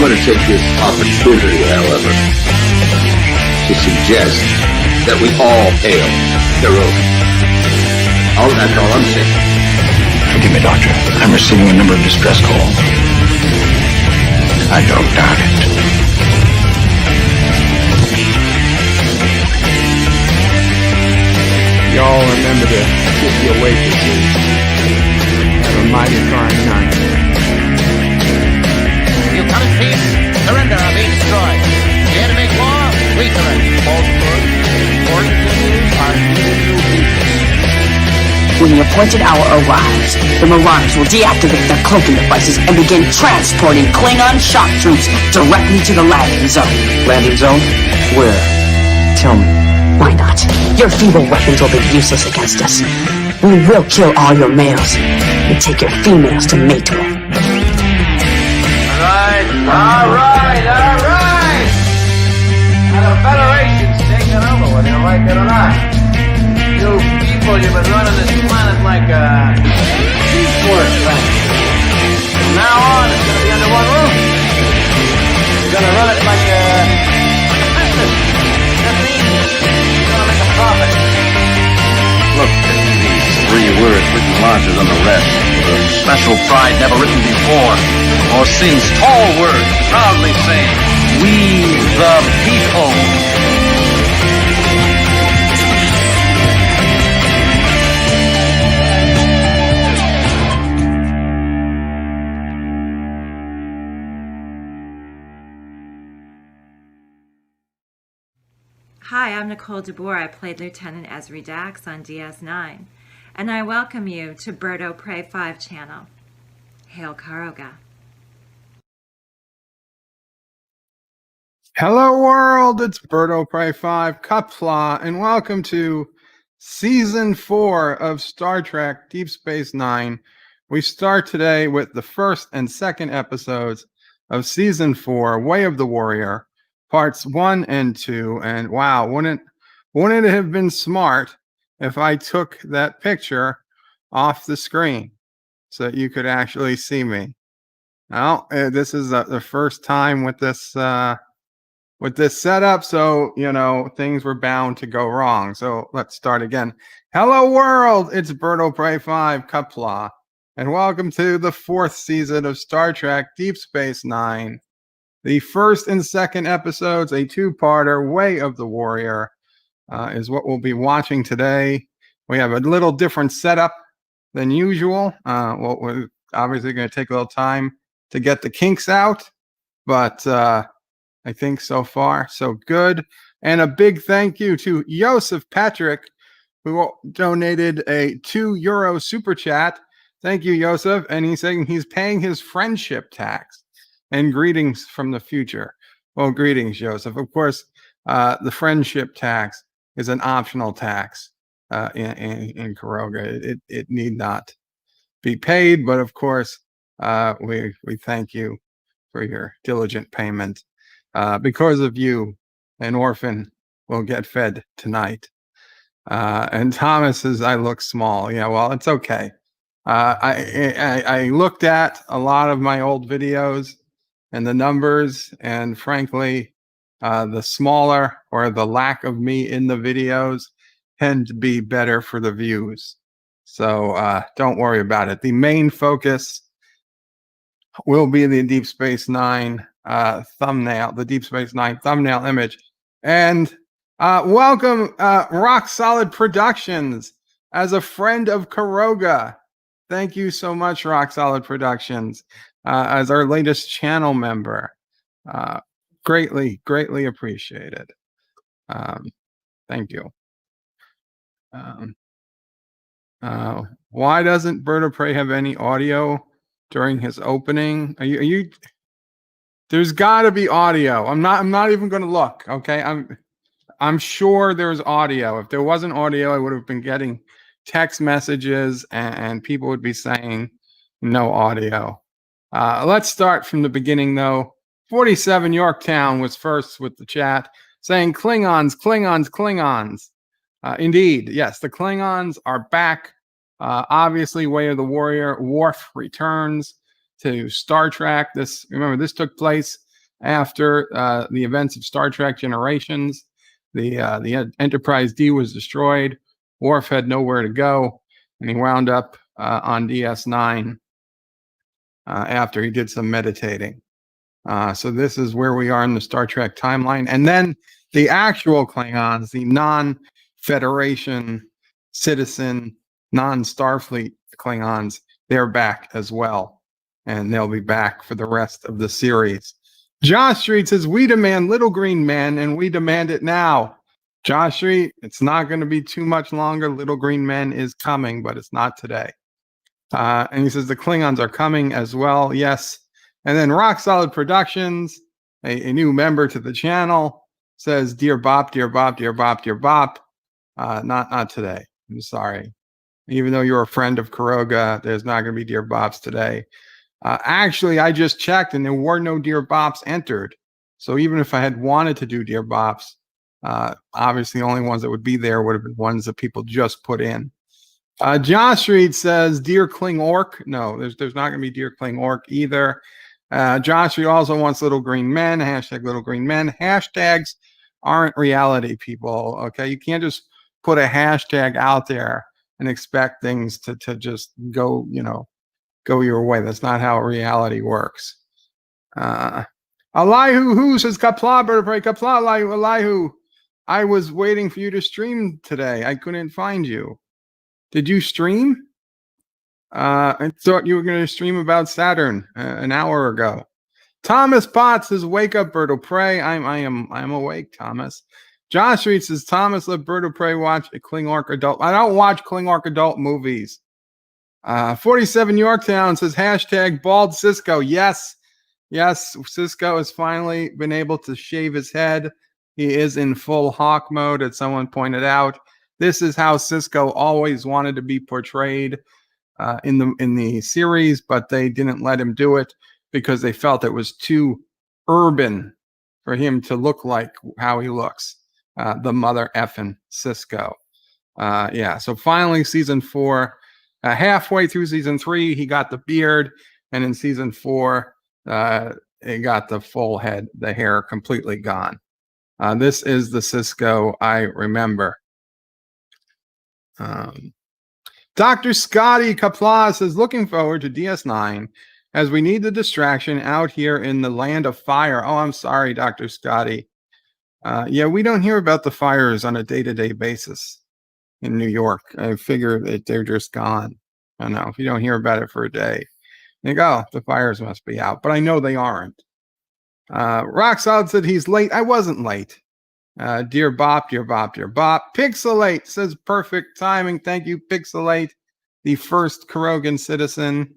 I'm going to take this opportunity, however, to suggest that we all hail Garak. Oh, that's all I'm saying. Forgive me, Doctor. I'm receiving a number of distress calls. I don't doubt it. Y'all remember to tip your waitresses. Have a mighty fine night. You come in peace, surrender or be destroyed. Here to make war, we surrender. Falsehood, important news are new people. When the appointed hour arrives, the Marauders will deactivate their cloaking devices and begin transporting Klingon shock troops directly to the landing zone. Landing zone? Where? Tell me. Why not? Your feeble weapons will be useless against us. We will kill all your males and take your females to mate with. All right. Now the Federation's taking over, whether you like it or not. You people, you've been running this planet like a teamwork thing. From now on, it's going to be under one roof. You're going to run it like a business. That means you're going to make a profit. Look at these 3 words written larger than the rest. With a special pride never written before or since. Tall words proudly saying, "We the people." Hi, I'm Nicole DeBoer. I played Lieutenant Ezri Dax on DS9, and I welcome you to Birdo Prey 5 channel. Hail Karoga. Hello world, it's Birdo Prey 5 Qapla, and welcome to Season 4 of Star Trek Deep Space Nine. We start today with the first and second episodes of Season 4, Way of the Warrior, Parts 1 and 2, and wow, wouldn't it have been smart if I took that picture off the screen so that you could actually see me? Well, this is the first time with this setup, so things were bound to go wrong. So let's start again. Hello world, it's Birdo Prey 5 Qapla, and welcome to the 4th season of Star Trek Deep Space Nine. The first and second episodes, a 2-parter, Way of the Warrior, is what we'll be watching today. We have a little different setup than usual. We're obviously going to take a little time to get the kinks out, but I think so far, so good. And a big thank you to Joseph Patrick, who donated a €2 super chat. Thank you, Joseph. And he's saying he's paying his friendship tax. And greetings from the future. Well, greetings, Joseph. Of course, the friendship tax is an optional tax in Karoga. It need not be paid, but of course, we thank you for your diligent payment. Because of you, an orphan will get fed tonight. And Thomas says, I look small. Yeah, well, it's okay. I looked at a lot of my old videos and the numbers, and frankly, the smaller or the lack of me in the videos tend to be better for the views. So don't worry about it. The main focus will be the Deep Space Nine thumbnail, the Deep Space Nine thumbnail image. And welcome Rock Solid Productions as a friend of Karoga. Thank you so much, Rock Solid Productions, as our latest channel member. Greatly appreciated. Thank you. Why doesn't Bird of Prey have any audio during his opening? Are you there's got to be audio. I'm not even going to look. Okay, I'm sure there's audio. If there wasn't audio, I would have been getting text messages and people would be saying no audio. Let's start from the beginning, though. 47 Yorktown was first with the chat saying Klingons. Indeed, yes, the Klingons are back. Obviously, Way of the Warrior. Worf returns to Star Trek. This took place after the events of Star Trek Generations. The Enterprise D was destroyed. Worf had nowhere to go, and he wound up on DS9 after he did some meditating. So this is where we are in the Star Trek timeline. And then the actual Klingons, the non-Federation citizen, non-Starfleet Klingons, they're back as well. And they'll be back for the rest of the series. Josh Street says, we demand little green men, and we demand it now. Josh Street, it's not going to be too much longer. Little green men is coming, but it's not today. And he says the Klingons are coming as well. Yes. And then Rock Solid Productions, a new member to the channel, says, dear Bop, dear Bop, dear Bop, dear Bop. Not today. I'm sorry. Even though you're a friend of Kuroga, there's not going to be dear Bops today. Actually, I just checked and there were no dear Bops entered. So even if I had wanted to do dear Bops, obviously the only ones that would be there would have been ones that people just put in. Josh Reed says, dear Kling Orc. No, there's not going to be dear Kling Orc either. Josh Reed also wants little green men. Hashtag little green men. Hashtags aren't reality, people. Okay, you can't just put a hashtag out there and expect things to just go, go your way. That's not how reality works. Elihu who says, Qapla, bird of prey, Qapla, Elihu. I was waiting for you to stream today. I couldn't find you. Did you stream? I thought you were going to stream about Saturn an hour ago. Thomas Potts says, wake up, bird of prey. I am awake, Thomas. Josh Reed says, Thomas, let bird of prey watch a Kling-Orc adult. I don't watch Kling-Orc adult movies. 47 Yorktown says, hashtag bald Sisko. Yes, Sisko has finally been able to shave his head. He is in full hawk mode, as someone pointed out. This is how Sisko always wanted to be portrayed in the series, but they didn't let him do it because they felt it was too urban for him to look like how he looks. The mother effing Sisko. So finally, season 4, halfway through season 3, he got the beard, and in season 4, he got the full head, the hair completely gone. This is the Sisko I remember. Dr. Scotty Qapla says, looking forward to DS9 as we need the distraction out here in the land of fire. Oh, I'm sorry, Dr. Scotty. Yeah, we don't hear about the fires on a day-to-day basis in New York. I figure that they're just gone. I don't know. If you don't hear about it for a day, you go, oh, the fires must be out. But I know they aren't. Rock Solid said he's late. I wasn't late. Dear Bop, dear Bop, dear Bop. Pixelate says perfect timing. Thank you, Pixelate, the first Kurogan citizen.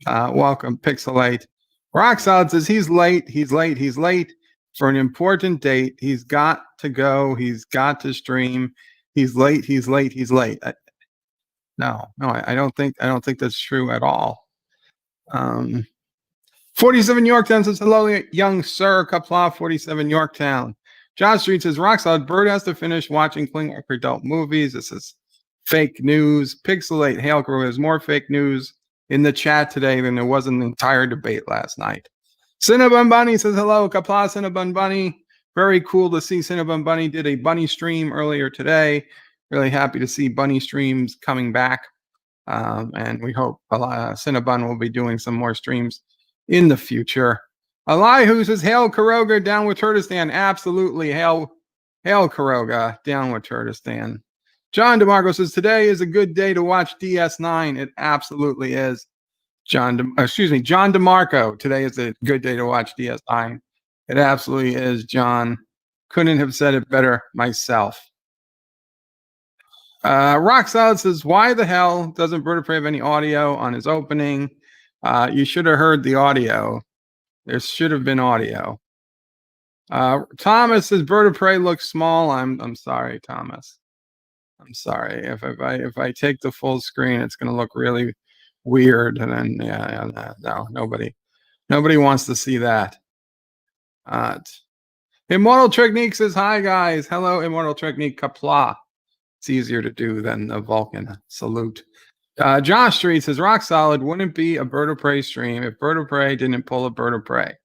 Welcome, Pixelate. Rock Solid says he's late. He's late for an important date. He's got to go. He's got to stream. He's late. No, I don't think that's true at all. 47 Yorktown says, hello, young sir. Qapla, 47 Yorktown. Josh Street says, Rock Solid, Bird has to finish watching Kling-Orc adult movies. This is fake news. Pixelate, Hail Crew, has more fake news in the chat today than there was in the entire debate last night. Cinnabon Bunny says, hello, Qapla, Cinnabon Bunny. Very cool to see Cinnabon Bunny did a bunny stream earlier today. Really happy to see bunny streams coming back. And we hope Cinnabon will be doing some more streams in the future. Elihu says, hail Kuroga, down with Turtistan. Absolutely. Hail Kuroga, down with Turtistan. John DeMarco says, today is a good day to watch DS9. It absolutely is. John DeMarco, today is a good day to watch DS9. It absolutely is, John. Couldn't have said it better myself. Rock Solid says, why the hell doesn't Bird of Prey have any audio on his opening? You should have heard the audio. There should have been audio. Thomas says, Bird of Prey looks small. I'm sorry, Thomas. I'm sorry. If I take the full screen, it's going to look really weird. And then, no, nobody wants to see that. Immortal Technique says, hi, guys. Hello, Immortal Technique. Qapla. It's easier to do than the Vulcan salute. Josh Street says, Rock Solid, wouldn't be a Bird of Prey stream if Bird of Prey didn't pull a Bird of Prey.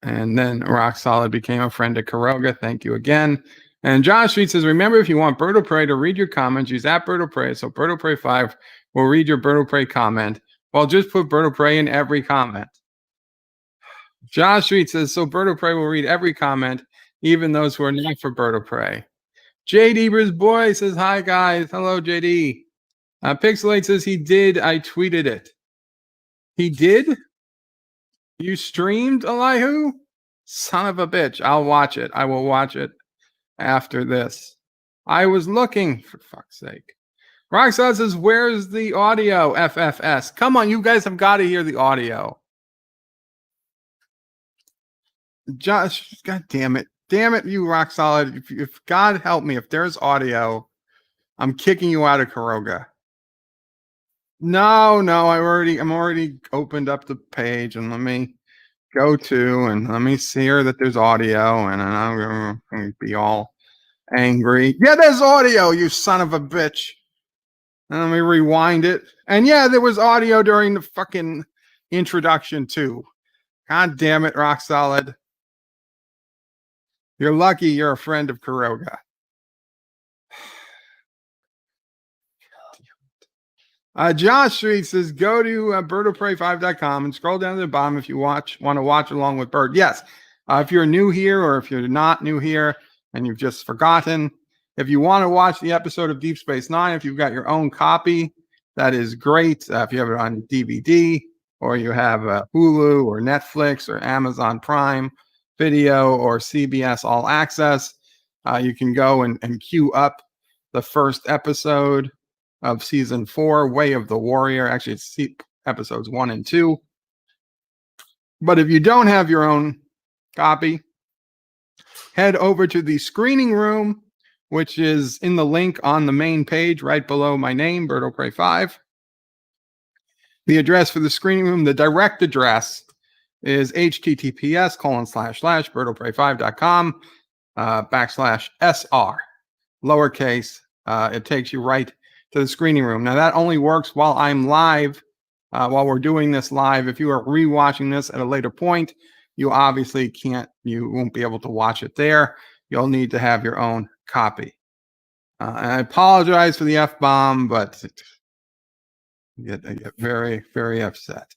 And then Rock Solid became a friend of Karoga. Thank you again. And John Street says, remember, if you want Bird of Prey to read your comments, use at Bird of Prey. So Bird of Prey 5 will read your Bird of Prey comment. Well, just put Bird of Prey in every comment. John Street says, so Bird of Prey will read every comment, even those who are not for Bird of Prey. JD Bruce Boy says, hi, guys. Hello, JD. Pixelate says, he did. I tweeted it. He did? You streamed, Elihu? Son of a bitch. I'll watch it. I will watch it after this. I was looking, for fuck's sake. Roxanne says, where's the audio, FFS? Come on, you guys have got to hear the audio. Josh, God damn it. Damn it, you Rock Solid. If God help me, if there's audio, I'm kicking you out of Karoga. No, I'm already opened up the page, and let me go to and let me see here that there's audio, and I'm going to be all angry. Yeah, there's audio, you son of a bitch. And let me rewind it. And yeah, there was audio during the fucking introduction too. God damn it, Rock Solid. You're lucky you're a friend of Karoga. Josh Street says, go to birdofprey5.com and scroll down to the bottom if you want to watch along with Bird. Yes, if you're new here or if you're not new here and you've just forgotten, if you want to watch the episode of Deep Space Nine, if you've got your own copy, that is great. If you have it on DVD or you have Hulu or Netflix or Amazon Prime Video or CBS All Access, you can go and queue up the first episode of season 4, Way of the Warrior. Actually, it's episodes 1 and 2. But if you don't have your own copy, head over to the screening room, which is in the link on the main page right below my name, Bird of Prey 5. The address for the screening room, the direct address is https://birdofprey5.com /SR, lowercase. It takes you right to the screening room. Now that only works while I'm live, while we're doing this live. If you are rewatching this at a later point, you obviously you won't be able to watch it there. You'll need to have your own copy. And I apologize for the F-bomb, but I get very, very upset.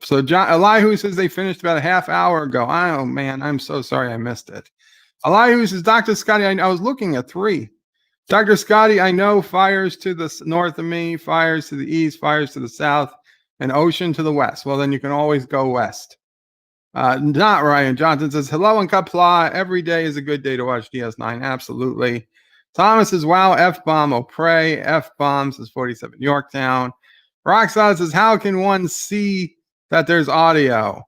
So John Elihu says they finished about a half hour ago. Oh man, I'm so sorry I missed it. Elihu says, Dr. Scotty, I was looking at 3. Dr. Scotty, I know fires to the north of me, fires to the east, fires to the south, and ocean to the west. Well, then you can always go west. Not Ryan Johnson says, hello and Qapla. Every day is a good day to watch DS9. Absolutely. Thomas says, wow, F-bomb, oh pray. F-bomb says 47 Yorktown. Roxanne says, how can one see that there's audio?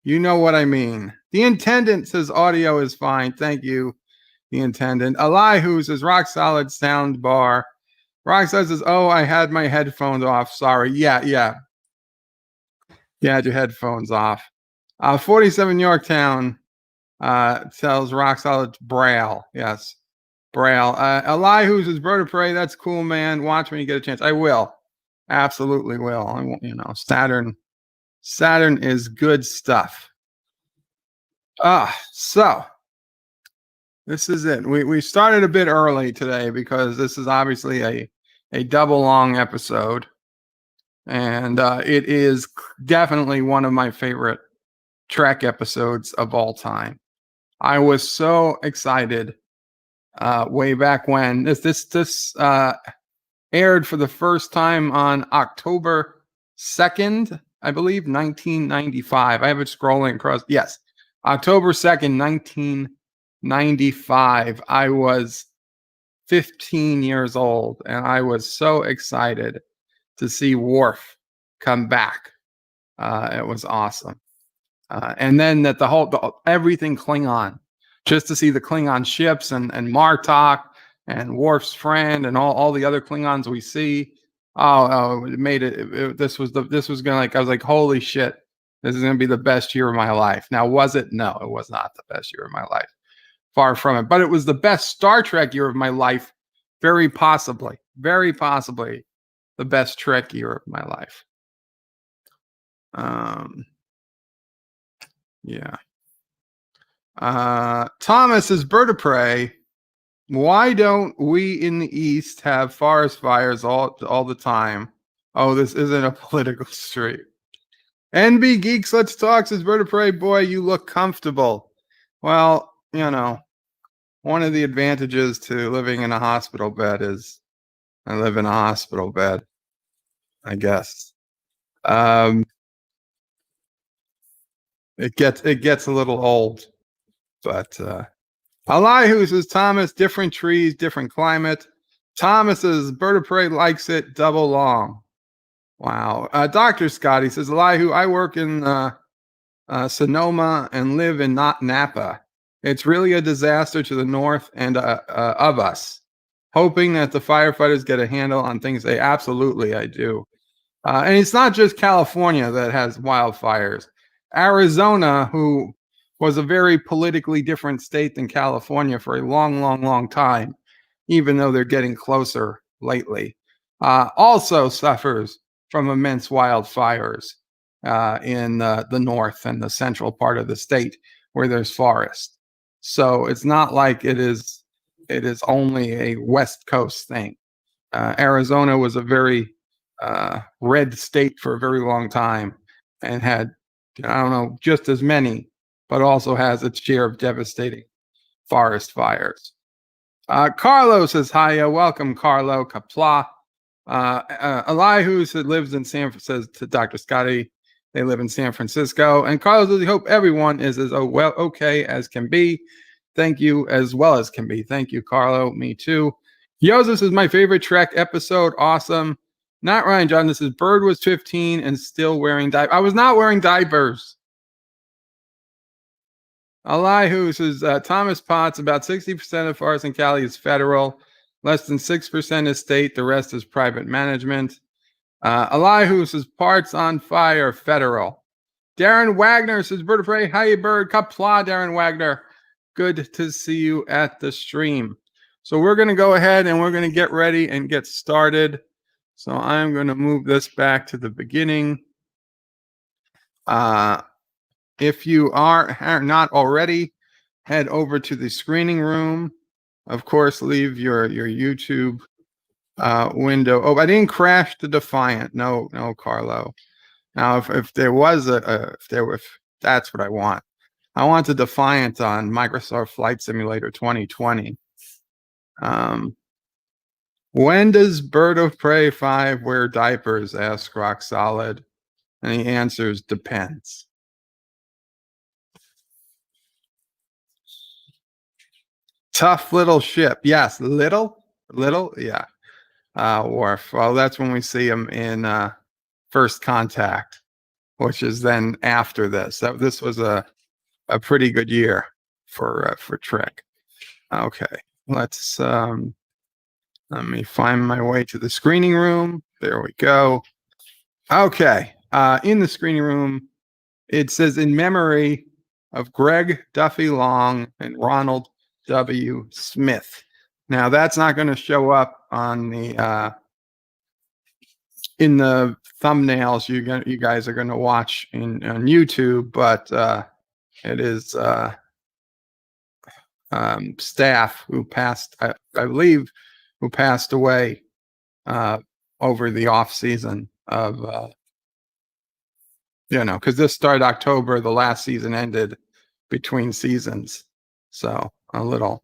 You know what I mean. The intendant says audio is fine. Thank you, the intendant. Elihu says, rock solid sound bar. Roxanne says, oh, I had my headphones off. Sorry. Yeah. You had your headphones off. 47 Yorktown tells Rock Solid Braille. Yes, Braille. Elihu says, Bird of Prey, that's cool, man. Watch when you get a chance. I will. Absolutely will. I won't, Saturn is good stuff. So this is it. We started a bit early today because this is obviously a double long episode. And it is definitely one of my favorite Trek episodes of all time. I was so excited way back when this aired for the first time on October 2nd, I believe, 1995. I have it scrolling across. Yes, October 2nd, 1995. I was 15 years old, and I was so excited to see Worf come back. It was awesome. And then that everything Klingon, just to see the Klingon ships and Martok and Worf's friend and all the other Klingons we see. It made it. This was gonna I was like, holy shit, this is gonna be the best year of my life. Now, was it? No, it was not the best year of my life. Far from it. But it was the best Star Trek year of my life. Very possibly the best Trek year of my life. Yeah. Thomas is bird of prey. Why don't we in the East have forest fires all the time? Oh, this isn't a political stream. NB Geeks, let's talk, says bird of prey. Boy, you look comfortable. Well, one of the advantages to living in a hospital bed is I live in a hospital bed, I guess. It gets a little old, but Elihu says, Thomas, different trees, different climate. Thomas says, bird of prey likes it double long. Wow. Dr. Scotty says, Elihu, I work in Sonoma and live in Napa. It's really a disaster to the north and of us. Hoping that the firefighters get a handle on things. Absolutely, I do. And it's not just California that has wildfires. Arizona, who was a very politically different state than California for a long, long, long time, even though they're getting closer lately, also suffers from immense wildfires in the north and the central part of the state where there's forest. So it's not like it is only a West Coast thing. Arizona was a very red state for a very long time and had, I don't know, just as many, but also has its share of devastating forest fires. Carlo says, hiya, welcome, Carlo. Qapla. Elihu lives in says to Dr. Scotty, they live in San Francisco. And Carlo says, I hope everyone is as okay as can be. Thank you, as well as can be. Thank you, Carlo. Me too. Joseph is my favorite Trek episode. Awesome. Not Ryan John. This is Bird was 15 and still wearing diapers. I was not wearing diapers. Elihu says, Thomas Potts, about 60% of forest in Cali is federal. Less than 6% is state. The rest is private management. Elihu says, parts on fire, federal. Darren Wagner says, bird of prey, hi, bird. Qapla, Darren Wagner. Good to see you at the stream. So we're going to go ahead and we're going to get ready and get started. So I'm going to move this back to the beginning. If you are not already, head over to the screening room. Of course, leave your YouTube window. Oh, I didn't crash the Defiant. No, Carlo. Now, if there was if that's what I want. I want the Defiant on Microsoft Flight Simulator 2020. When does Bird of Prey 5 wear diapers? Asks Rock Solid. And he answers, depends. Tough little ship. Yes, little, yeah. Worf. Well, that's when we see him in First Contact, which is then after this. This was a pretty good year for Trek. Okay, let's let me find my way to the screening room. There we go. Okay, in the screening room, it says in memory of Greg Duffy Long and Ronald W. Smith. Now that's not going to show up on the in the thumbnails you guys are going to watch on YouTube, but it is staff who passed, I believe, who passed away over the off season of because this started October, the last season ended between seasons, so a little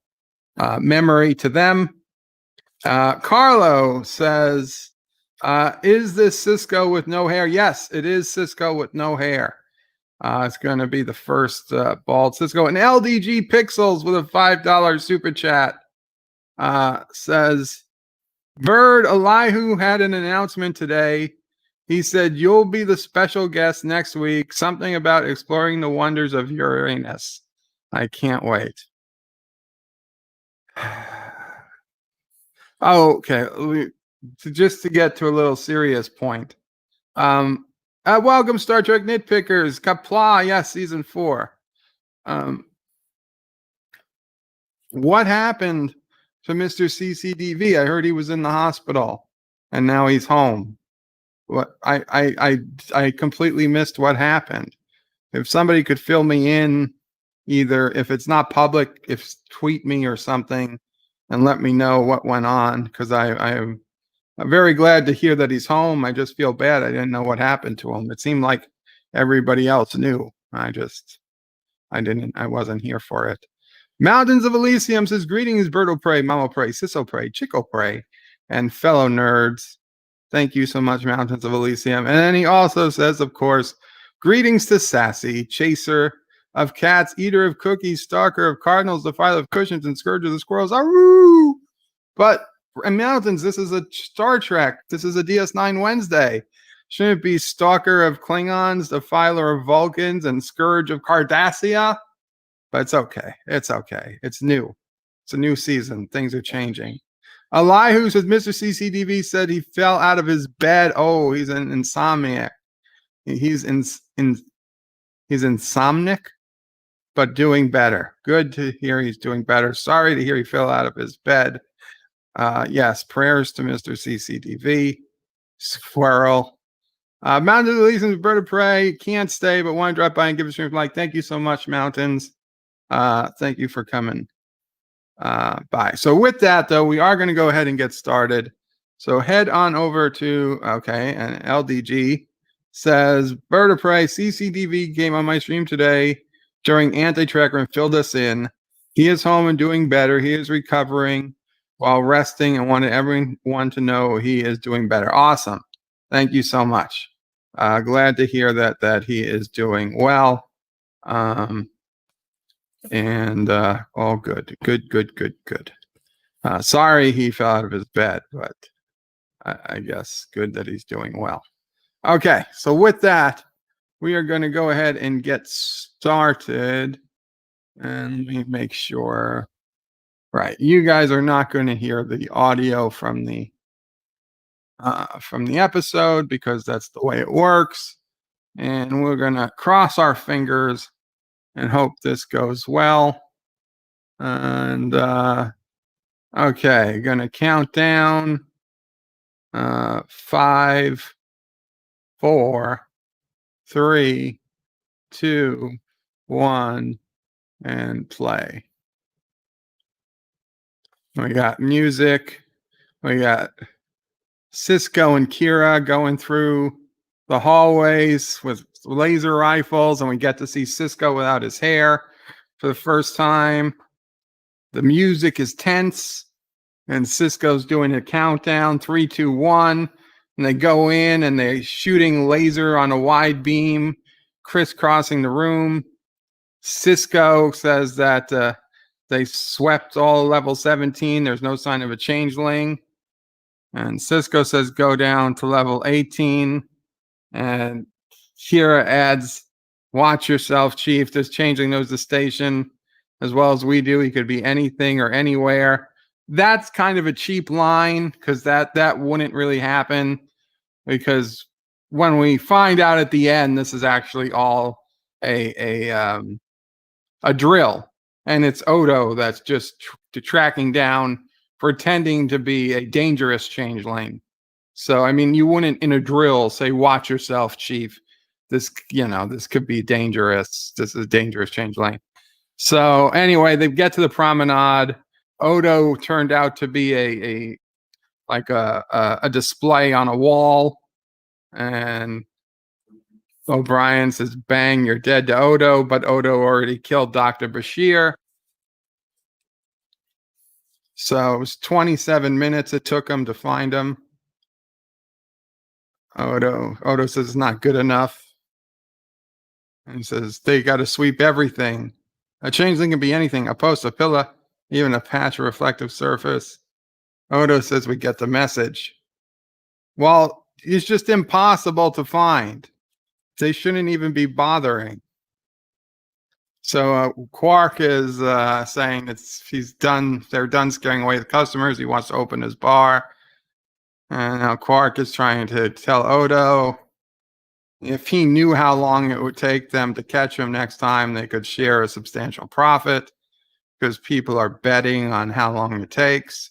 memory to them. Carlo says, is this Sisko with no hair? Yes, it is Sisko with no hair. It's going to be the first bald Sisko. And LDG Pixels with a $5 super chat says, Bird Elihu had an announcement today. He said, you'll be the special guest next week. Something about exploring the wonders of Uranus. I can't wait. Oh, okay. Just to get to a little serious point. Welcome, Star Trek Nitpickers. Qapla, yes, season 4. What happened to Mr. CCDV? I heard he was in the hospital, and now he's home. What I completely missed what happened. If somebody could fill me in, either if it's not public, if tweet me or something, and let me know what went on, because I'm very glad to hear that he's home. I just feel bad. I didn't know what happened to him. It seemed like everybody else knew. I wasn't here for it. Mountains of Elysium says, greetings, Birdo Prey, Mamo Prey, Sisso Prey, Chico Prey, and fellow nerds. Thank you so much, Mountains of Elysium. And then he also says, of course, greetings to Sassy, Chaser of Cats, Eater of Cookies, Stalker of Cardinals, Defiler of Cushions, and Scourge of the Squirrels. Aroo! But in Mountains, this is a Star Trek. This is a DS9 Wednesday. Shouldn't it be Stalker of Klingons, Defiler of Vulcans, and Scourge of Cardassia? But it's okay. It's okay. It's new. It's a new season. Things are changing. Elihu says, Mr. CCDV said he fell out of his bed. Oh, he's an insomniac. He's insomniac, but doing better. Good to hear he's doing better. Sorry to hear he fell out of his bed. Yes, prayers to Mr. CCDV. Squirrel. Mountains of Elysium, Bird of Prey. Can't stay, but want to drop by and give a stream like. Thank you so much, Mountains. Thank you for coming by. So with that, though, we are going to go ahead and get started. So head on over to, okay, and LDG says, Bird of Prey, CCDV came on my stream today during Anti-Tracker and filled us in. He is home and doing better. He is recovering while resting and wanted everyone to know he is doing better. Awesome. Thank you so much. Glad to hear that he is doing well. And all good. Good. Sorry he fell out of his bed, but I guess good that he's doing well. Okay, so with that, we are going to go ahead and get started. And let me make sure. Right, you guys are not going to hear the audio from the episode because that's the way it works. And we're going to cross our fingers and hope this goes well. And okay, going to count down. 5, 4, 3, 2, 1, and play. We got music. We got Sisko and Kira going through the hallways with laser rifles, and we get to see Sisko without his hair for the first time. The music is tense, and Sisko's doing a countdown, 3, 2, 1, and they go in and they're shooting laser on a wide beam, crisscrossing the room. Sisko says that they swept all level 17. There's no sign of a changeling. And Sisko says go down to level 18. And Kira adds, watch yourself, Chief. This changeling knows the station as well as we do. He could be anything or anywhere. That's kind of a cheap line because that wouldn't really happen, because when we find out at the end, this is actually all a drill, and it's Odo that's just tracking down, pretending to be a dangerous changeling. So I mean, you wouldn't in a drill say, "Watch yourself, Chief. This could be dangerous. This is a dangerous changeling." So anyway, they get to the promenade. Odo turned out to be a display on a wall, and O'Brien says, "Bang, you're dead" to Odo, but Odo already killed Dr. Bashir. So it was 27 minutes it took him to find him. Odo says it's not good enough. And he says, they got to sweep everything. A changeling can be anything, a post, a pillar, even a patch of reflective surface. Odo says we get the message. Well, it's just impossible to find. They shouldn't even be bothering. So Quark is saying they're done scaring away the customers. He wants to open his bar. And now Quark is trying to tell Odo if he knew how long it would take them to catch him next time, they could share a substantial profit, because people are betting on how long it takes.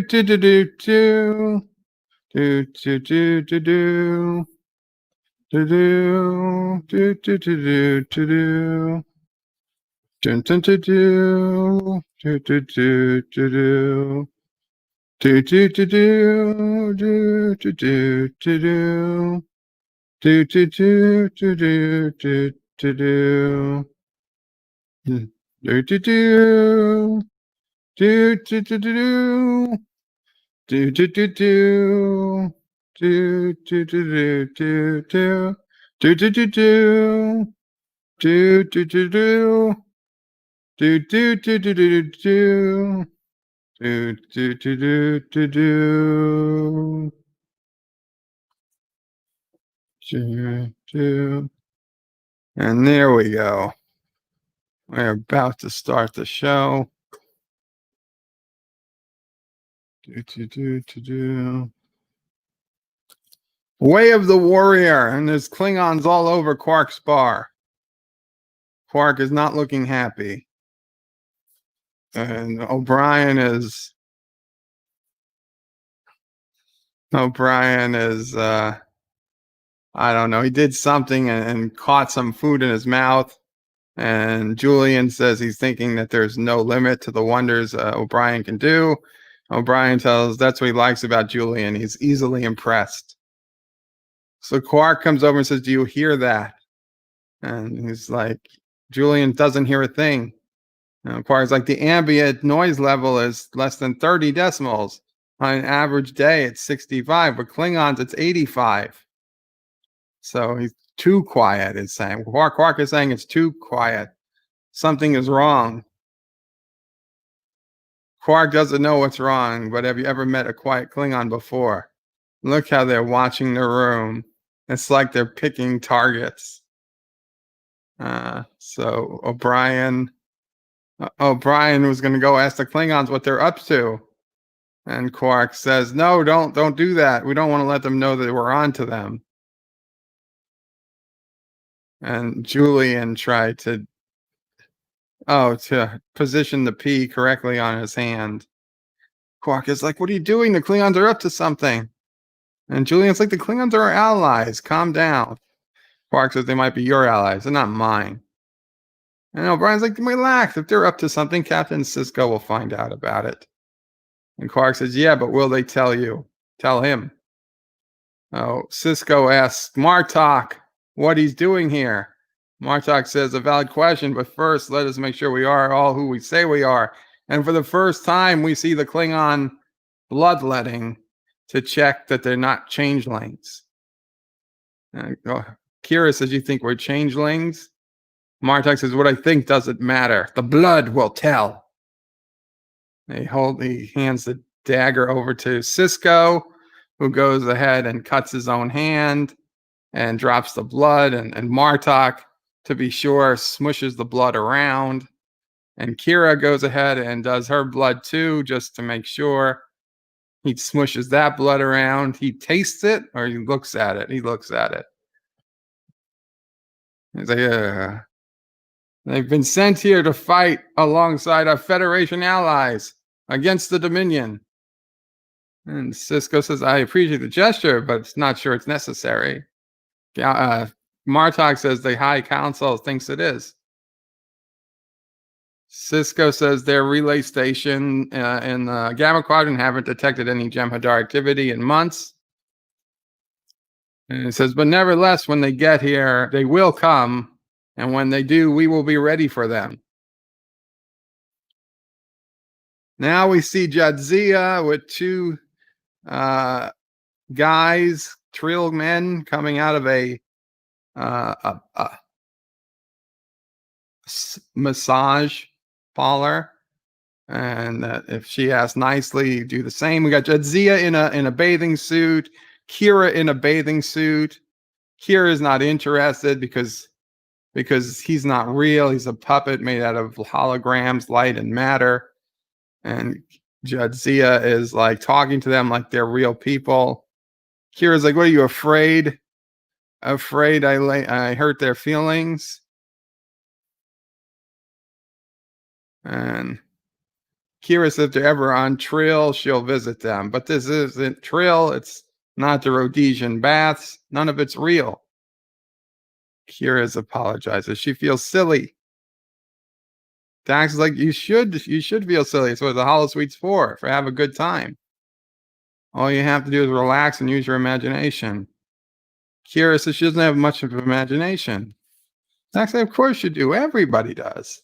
do do do do do. Do do do do do. Do do do do do do do. Dun dun do do do do do do do. Do do do do do do do do do. Do do do do do do do do. Do do do. Do do do do do. Do do do do. Do do do do do do. Do do do do. Do do do do. Do do do do do do. Do do do do do do. Do do. And there we go. We're about to start the show. Do do do do do. Way of the Warrior, and there's Klingons all over Quark's bar. Quark is not looking happy. And O'Brien is I don't know, he did something and caught some food in his mouth. And Julian says he's thinking that there's no limit to the wonders O'Brien can do. O'Brien tells that's what he likes about Julian. He's easily impressed. So Quark comes over and says, do you hear that? And he's like, Julian doesn't hear a thing. And Quark's like, the ambient noise level is less than 30 decibels. On an average day, it's 65. But Klingons, it's 85. So he's too quiet, is saying. Quark is saying it's too quiet. Something is wrong. Quark doesn't know what's wrong, but have you ever met a quiet Klingon before? Look how they're watching the room. It's like they're picking targets. So O'Brien was going to go ask the Klingons what they're up to. And Quark says, no, don't do that. We don't want to let them know that we're on to them. And Julian tried to position the P correctly on his hand. Quark is like, what are you doing? The Klingons are up to something. And Julian's like, the Klingons are our allies. Calm down. Quark says they might be your allies. They're not mine. And O'Brien's like, relax. If they're up to something, Captain Sisko will find out about it. And Quark says, yeah, but will they tell you? Tell him. Oh, Sisko asks Martok what he's doing here. Martok says, a valid question, but first let us make sure we are all who we say we are. And for the first time, we see the Klingon bloodletting to check that they're not changelings. Kira says, you think we're changelings? Martok says, what I think doesn't matter. The blood will tell. He hands the dagger over to Sisko, who goes ahead and cuts his own hand and drops the blood. And Martok, to be sure, smushes the blood around. And Kira goes ahead and does her blood too, just to make sure. He smushes that blood around. He tastes it, or he looks at it. He looks at it. He's like, they've been sent here to fight alongside our Federation allies against the Dominion. And Sisko says, I appreciate the gesture, but it's not sure it's necessary. Martok says the High Council thinks it is. Sisko says their relay station in the Gamma Quadrant haven't detected any Jem'Hadar activity in months. And it says, but nevertheless, when they get here, they will come. And when they do, we will be ready for them. Now we see Jadzia with two guys, Trill men, coming out of a massage parlor. And if she asks nicely, do the same. We got Jadzia in a bathing suit, Kira in a bathing suit. Kira is not interested because he's not real. He's a puppet made out of holograms, light and matter. And Jadzia is like talking to them like they're real people. Kira's like, what are you afraid? Afraid I hurt their feelings? And Kira said if they're ever on Trill, she'll visit them. But this isn't Trill. It's not the Rhodesian baths. None of it's real. Kira's apologizes. She feels silly. Dax is like, you should feel silly. It's what the holosuite's for have a good time. All you have to do is relax and use your imagination. Kira says she doesn't have much of an imagination. Dax says, of course you do. Everybody does.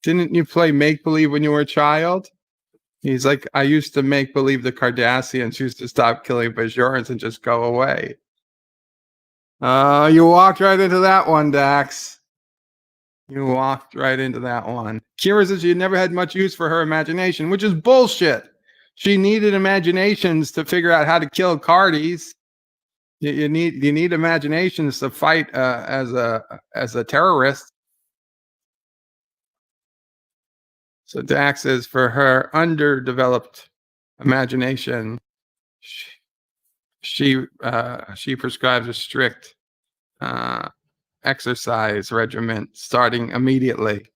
Didn't you play make-believe when you were a child? He's like, I used to make believe the Cardassians used to stop killing Bajorans and just go away. You walked right into that one, Dax. You walked right into that one. Kira says she had never had much use for her imagination, which is bullshit. She needed imaginations to figure out how to kill Cardis. You need imaginations to fight as a terrorist. So Dax says for her underdeveloped imagination, she prescribes a strict exercise regimen starting immediately.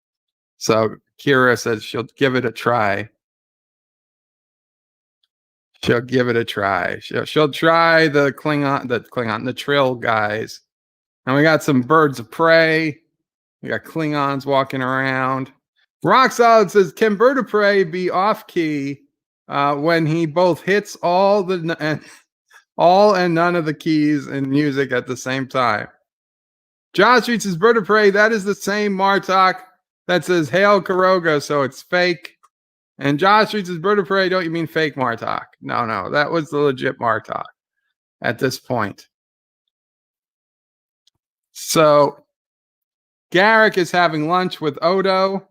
So Kira says she'll give it a try. She'll give it a try. She'll try the Trill guys. And we got some birds of prey. We got Klingons walking around. Rock Solid says, can Bird of Prey be off key when he both hits all and none of the keys in music at the same time? Josh Street says, Bird of Prey, that is the same Martok that says Hail Karoga, so it's fake. And Josh Street says, Bird of Prey, don't you mean fake Martok? No, that was the legit Martok at this point. So Garak is having lunch with Odo.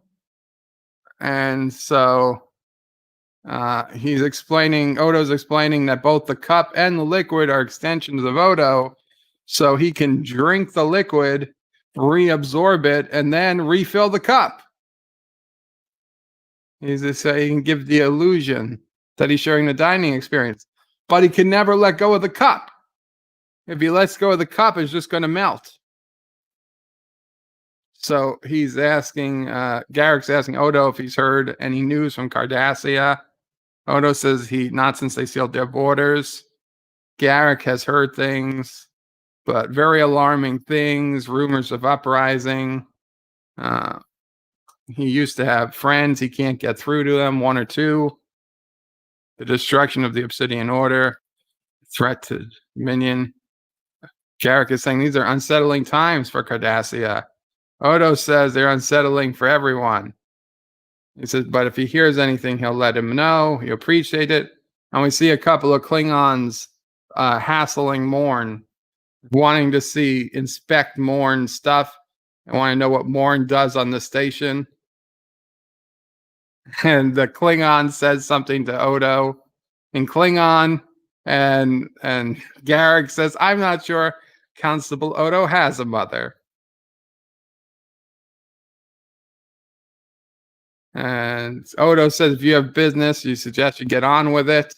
And so Odo's explaining that both the cup and the liquid are extensions of Odo, so he can drink the liquid, reabsorb it, and then refill the cup. He's just saying he can give the illusion that he's sharing the dining experience, but he can never let go of the cup. If he lets go of the cup, it's just going to melt. So he's asking, Garak's asking Odo if he's heard any news from Cardassia. Odo says not since they sealed their borders. Garak has heard things, but very alarming things, rumors of uprising. He used to have friends. He can't get through to them, one or two. The destruction of the Obsidian Order, threat to Dominion. Garak is saying these are unsettling times for Cardassia. Odo says they're unsettling for everyone. He says, but if he hears anything, he'll let him know. He'll appreciate it. And we see a couple of Klingons hassling Morn, wanting to inspect Morn's stuff. I want to know what Morn does on the station. And the Klingon says something to Odo in Klingon. And Garak says, I'm not sure Constable Odo has a mother. And Odo says, if you have business, you suggest you get on with it.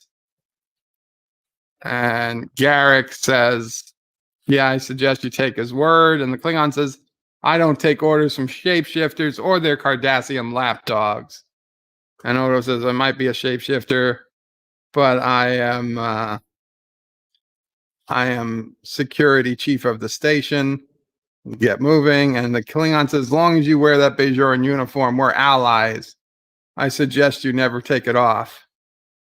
And Garak says, yeah, I suggest you take his word. And the Klingon says, I don't take orders from shapeshifters or their Cardassian lapdogs. And Odo says, I might be a shapeshifter, but I am security chief of the station. Get moving. And the Klingon says, as long as you wear that Bajoran uniform, we're allies. I suggest you never take it off.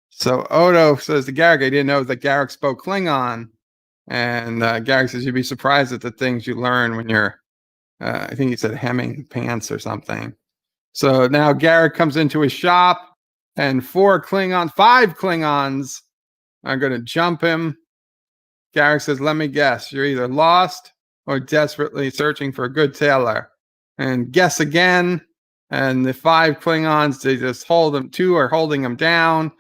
So Odo says to Garak, I didn't know that Garak spoke Klingon. And Garak says, you'd be surprised at the things you learn when you're, I think he said hemming pants or something. So now Garak comes into his shop and 5 Klingons are going to jump him. Garak says, let me guess, you're either lost or desperately searching for a good tailor. And guess again. And the 5 Klingons, they just hold him. 2 are holding him down.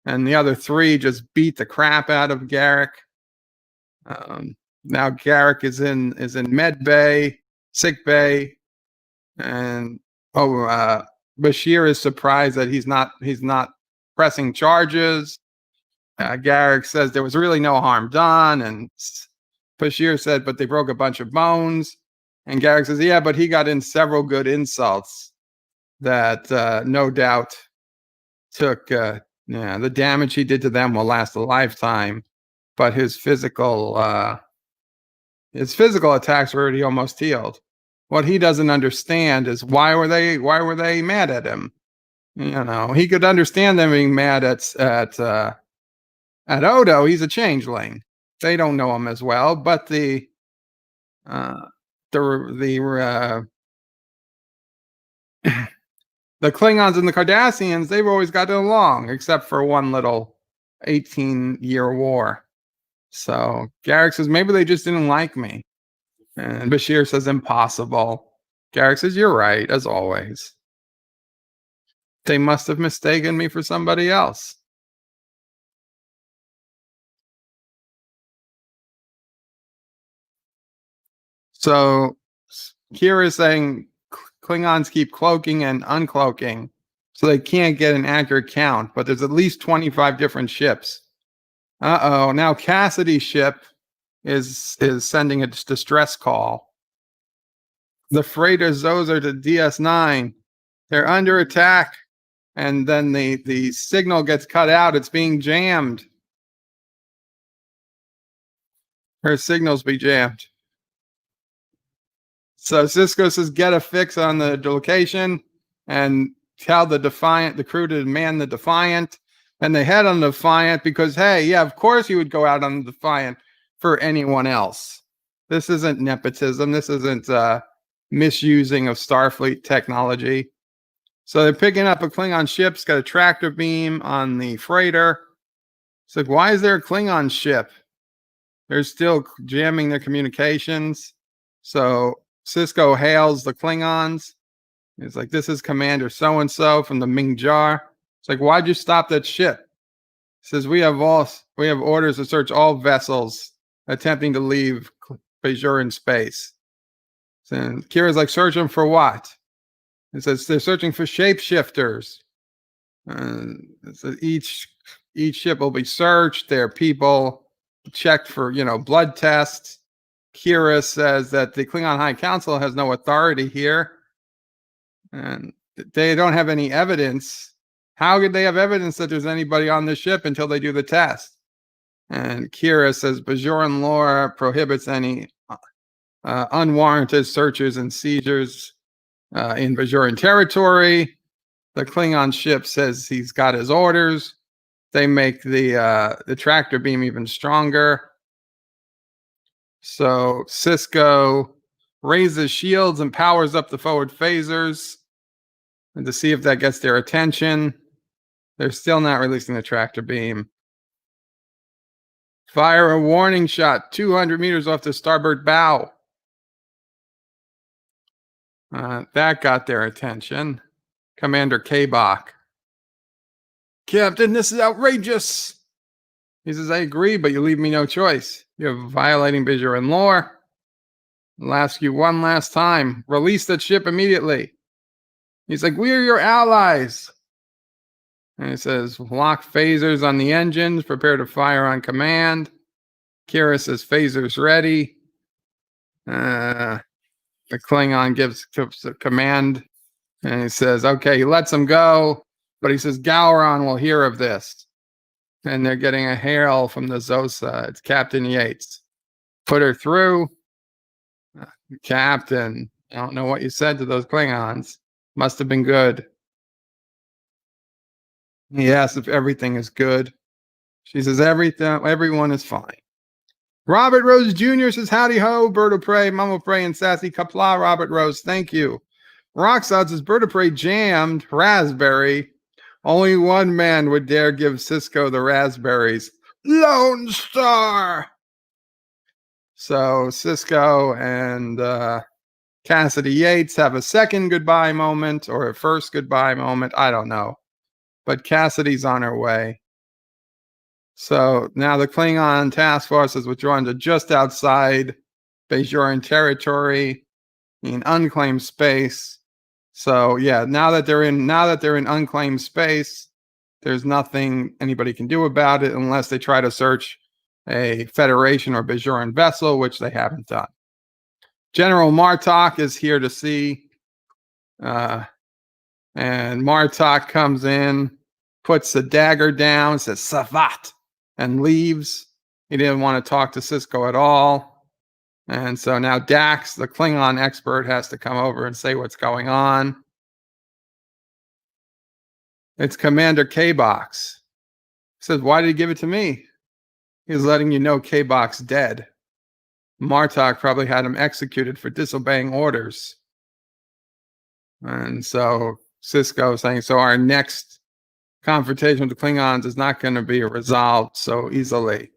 And the other 3 just beat the crap out of Garak. Now Garak is in med bay, sick bay. And Bashir is surprised that he's not pressing charges. Garak says there was really no harm done. And Bashir said, but they broke a bunch of bones. And Garak says, yeah, but he got in several good insults that no doubt took, the damage he did to them will last a lifetime. but his physical attacks were already almost healed. What he doesn't understand is why were they mad at him? You know, he could understand them being mad at Odo. He's a changeling. They don't know him as well, but the Klingons and the Cardassians, they've always gotten along, except for one little 18-year war. So Garak says, maybe they just didn't like me. And Bashir says, impossible. Garak says, you're right, as always. They must have mistaken me for somebody else. So Kira is saying Klingons keep cloaking and uncloaking, so they can't get an accurate count, but there's at least 25 different ships. Uh-oh, now Cassidy's ship is sending a distress call. The freighter Zoser to DS9. They're under attack, and then the signal gets cut out. It's being jammed. Her signals be jammed. So Sisko says, get a fix on the location and tell the crew to man the Defiant. And they head on the Defiant because, hey, yeah, of course you would go out on the Defiant for anyone else. This isn't nepotism. This isn't misusing of Starfleet technology. So they're picking up a Klingon ship. It's got a tractor beam on the freighter. It's like, why is there a Klingon ship? They're still jamming their communications. So Sisko hails the Klingons. He's like, this is Commander so-and-so from the Ming-Jar. It's like, why'd you stop that ship? He says, we have orders to search all vessels attempting to leave Bajoran space. And Kira's like, search them for what? He says, they're searching for shapeshifters. So each ship will be searched. Their people checked for, blood tests. Kira says that the Klingon High Council has no authority here, and they don't have any evidence. How could they have evidence that there's anybody on the ship until they do the test? And Kira says Bajoran law prohibits any unwarranted searches and seizures in Bajoran territory. The Klingon ship says he's got his orders. They make the tractor beam even stronger. So Sisko raises shields and powers up the forward phasers and to see if that gets their attention. They're still not releasing the tractor beam. Fire a warning shot 200 meters off the starboard bow. That got their attention. Commander Kabak. Captain, this is outrageous. He says, I agree, but you leave me no choice. You're violating Bajoran law. I'll ask you one last time. Release that ship immediately. He's like, we are your allies. And he says, lock phasers on the engines. Prepare to fire on command. Kira says, phasers ready. The Klingon gives a command. And he says, okay, he lets them go. But he says, Gowron will hear of this. And they're getting a hail from the Zosa. It's Captain Yates. Put her through. Captain, I don't know what you said to those Klingons. Must have been good. He asks if everything is good. She says everyone is fine. Robert Rose Jr. says, howdy ho, Bird of Prey, Mama Prey, and Sassy Qapla. Robert Rose, thank you. Rocksod says, Bird of Prey jammed raspberry. Only one man would dare give Sisko the raspberries. Lone Star! So Sisko and Cassidy Yates have a second goodbye moment or a first goodbye moment. I don't know. But Cassidy's on her way. So now the Klingon task force is withdrawn to just outside Bajoran territory in unclaimed space. So yeah, now that they're in unclaimed space, there's nothing anybody can do about it unless they try to search a Federation or Bajoran vessel, which they haven't done. General Martok is here to see, and Martok comes in, puts the dagger down, says "Savat," and leaves. He didn't want to talk to Sisko at all. And so now Dax, the Klingon expert, has to come over and say what's going on. It's Commander K-Box. He says, why did he give it to me? He's letting you know K-Box dead. Martok probably had him executed for disobeying orders. And so Sisko saying, so our next confrontation with the Klingons is not going to be resolved so easily.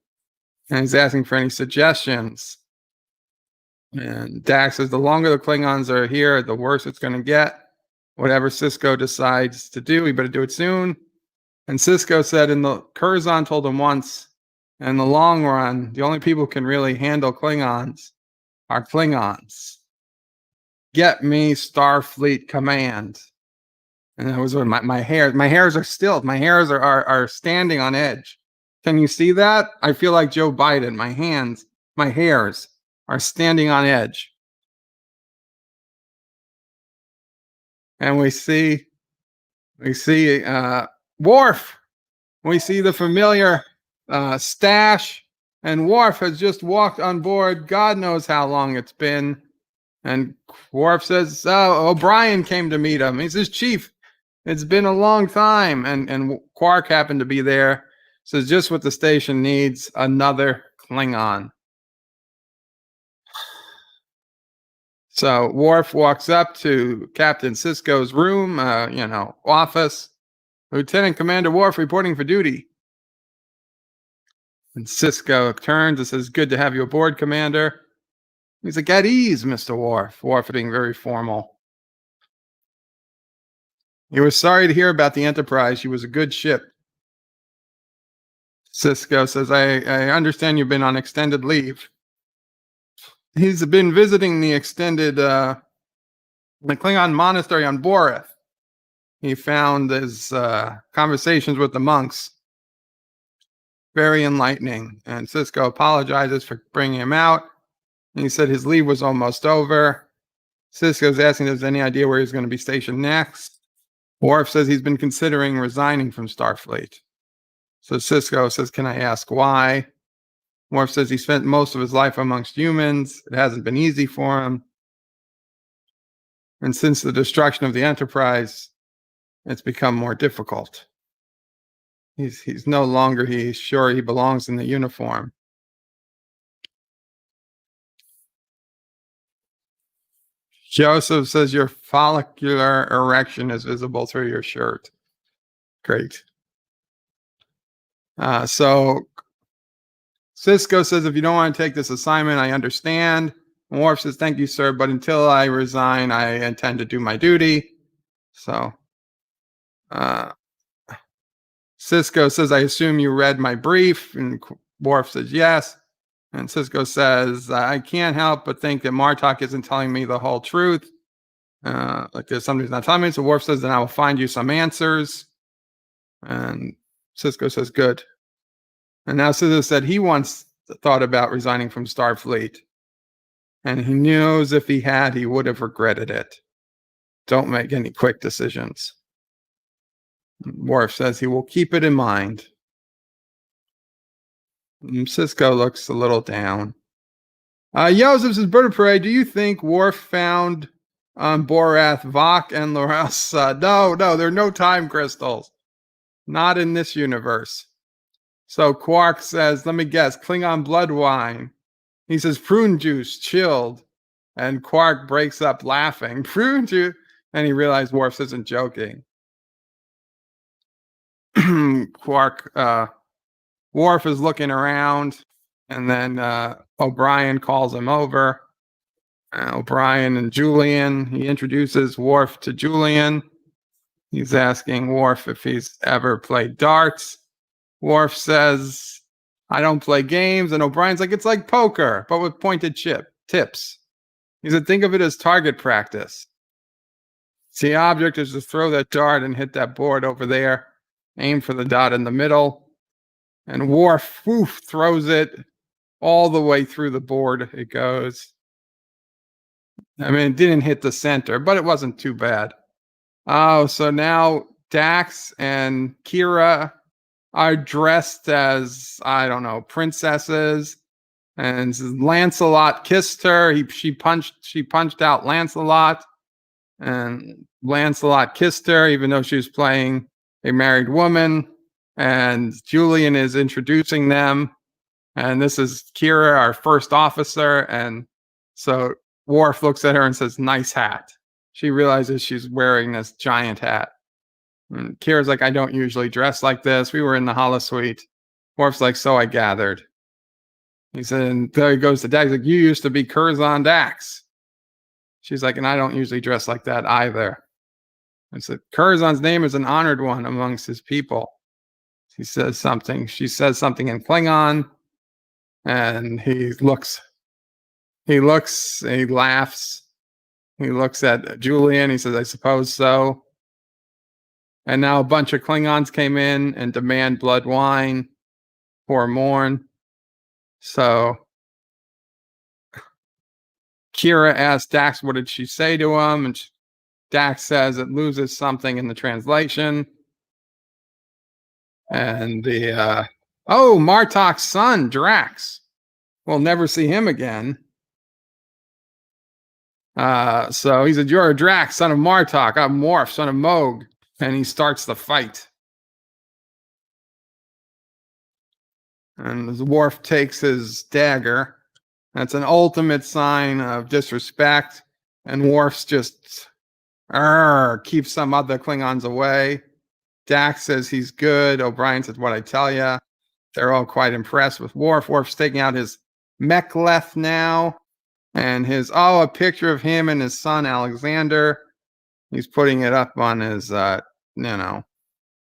And he's asking for any suggestions. And Dax says, the longer the Klingons are here, the worse it's going to get. Whatever Sisko decides to do, we better do it soon. And Sisko said, Curzon told him once, in the long run, the only people who can really handle Klingons are Klingons. Get me Starfleet command. And that was when my hairs are still, my hairs are standing on edge. Can you see that? I feel like Joe Biden. My hairs are standing on edge. And we see Worf. We see the familiar stash, and Worf has just walked on board. God knows how long it's been. And Worf says, O'Brien came to meet him. He says, Chief, it's been a long time. And Quark happened to be there. Says, just what the station needs, another Klingon. So Worf walks up to Captain Sisko's room, office. Lieutenant Commander Worf reporting for duty. And Sisko turns and says, good to have you aboard, Commander. He's like, at ease, Mr. Worf. Worf being very formal. He was sorry to hear about the Enterprise. She was a good ship. Sisko says, I understand you've been on extended leave. He's been visiting the the Klingon monastery on Boreth. He found his conversations with the monks very enlightening. And Sisko apologizes for bringing him out. And he said his leave was almost over. Sisko's asking if there's any idea where he's going to be stationed next. Worf says he's been considering resigning from Starfleet. So Sisko says, can I ask why? Worf says he spent most of his life amongst humans. It hasn't been easy for him. And since the destruction of the Enterprise, it's become more difficult. He's no longer sure he belongs in the uniform. Joseph says your follicular erection is visible through your shirt. Great. So Sisko says, if you don't want to take this assignment, I understand. And Worf says, thank you, sir, but until I resign, I intend to do my duty. So Sisko says, I assume you read my brief. And Worf says, yes. And Sisko says, I can't help but think that Martok isn't telling me the whole truth. Like there's something he's not telling me. So Worf says, then I will find you some answers. And Sisko says, good. And now Sisko said he once thought about resigning from Starfleet. And he knows if he had, he would have regretted it. Don't make any quick decisions. Worf says he will keep it in mind. Sisko looks a little down. Joseph says, Bird of Prey, do you think Worf found on Borath Vok and Laressa? No, there are no time crystals. Not in this universe. So Quark says, let me guess, Klingon blood wine. He says, prune juice, chilled. And Quark breaks up laughing. Prune juice. And he realized Worf isn't joking. Worf is looking around, and then O'Brien calls him over. O'Brien and Julian, he introduces Worf to Julian. He's asking Worf if he's ever played darts. Worf says, I don't play games. And O'Brien's like, it's like poker, but with pointed tips. He said, think of it as target practice. See, the object is to throw that dart and hit that board over there. Aim for the dot in the middle. And Worf throws it all the way through the board. It goes. I mean, it didn't hit the center, but it wasn't too bad. Oh, so now Dax and Kira are dressed as, I don't know, princesses. And Lancelot kissed her. She punched out Lancelot, and Lancelot kissed her, even though she was playing a married woman. And Julian is introducing them. And this is Kira, our first officer. And so Worf looks at her and says, "Nice hat." She realizes she's wearing this giant hat. And Kira's like, "I don't usually dress like this. We were in the holosuite." Worf's like, "So I gathered." He said, and there he goes to Dax. Like, "You used to be Curzon Dax." She's like, "And I don't usually dress like that either." I said, "Curzon's name is an honored one amongst his people." She says something in Klingon, and he laughs. He looks at Julian. He says, "I suppose so." And now a bunch of Klingons came in and demand blood wine for Morn. So Kira asked Dax, what did she say to him? And Dax says it loses something in the translation. And Martok's son, Drax. We'll never see him again. So he said, "You're a Drax, son of Martok. I'm Morph, son of Moog." And he starts the fight. And Worf takes his dagger. That's an ultimate sign of disrespect. And Worf's just keeps some other Klingons away. Dax says he's good. O'Brien says, "What I tell ya." They're all quite impressed with Worf. Worf's taking out his mek'leth now. And a picture of him and his son, Alexander. He's putting it up on his,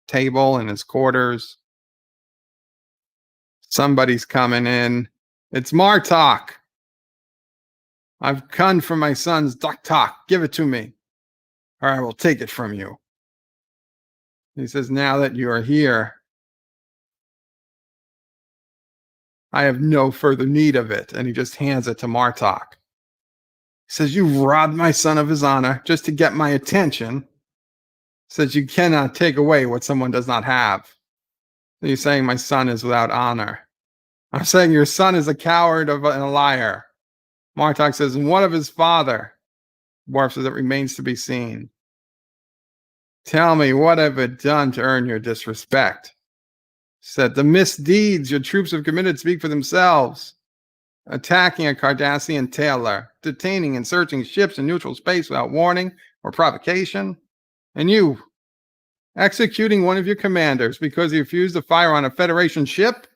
table in his quarters. Somebody's coming in. It's Martok. "I've come for my son's Ducktalk. Give it to me, or I will take it from you." He says, "Now that you are here, I have no further need of it." And he just hands it to Martok. He says, "You've robbed my son of his honor just to get my attention." He says, "You cannot take away what someone does not have." So you're saying my son is without honor. I'm saying your son is a coward and a liar. Martok says, "And what of his father?" Worf says, "It remains to be seen." "Tell me, what have it done to earn your disrespect?" Said, "The misdeeds your troops have committed speak for themselves. Attacking a Cardassian tailor, detaining and searching ships in neutral space without warning or provocation, and you executing one of your commanders because he refused to fire on a Federation ship."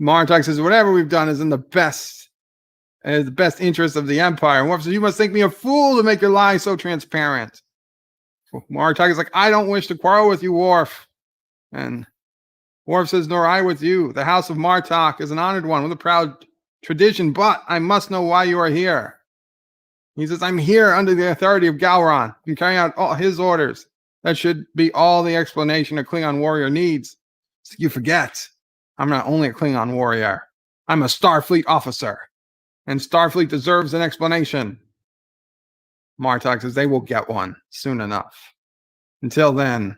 Martok says, "Whatever we've done is in the best interest of the Empire." And Worf says, "You must think me a fool to make your lies so transparent." Martok is like, "I don't wish to quarrel with you, Worf." And Worf says, "Nor I with you. The House of Martok is an honored one with a proud tradition, but I must know why you are here." He says, "I'm here under the authority of Gowron. I'm carrying out all his orders. That should be all the explanation a Klingon warrior needs." So you forget, I'm not only a Klingon warrior, I'm a Starfleet officer, and Starfleet deserves an explanation. Martok says they will get one soon enough. Until then,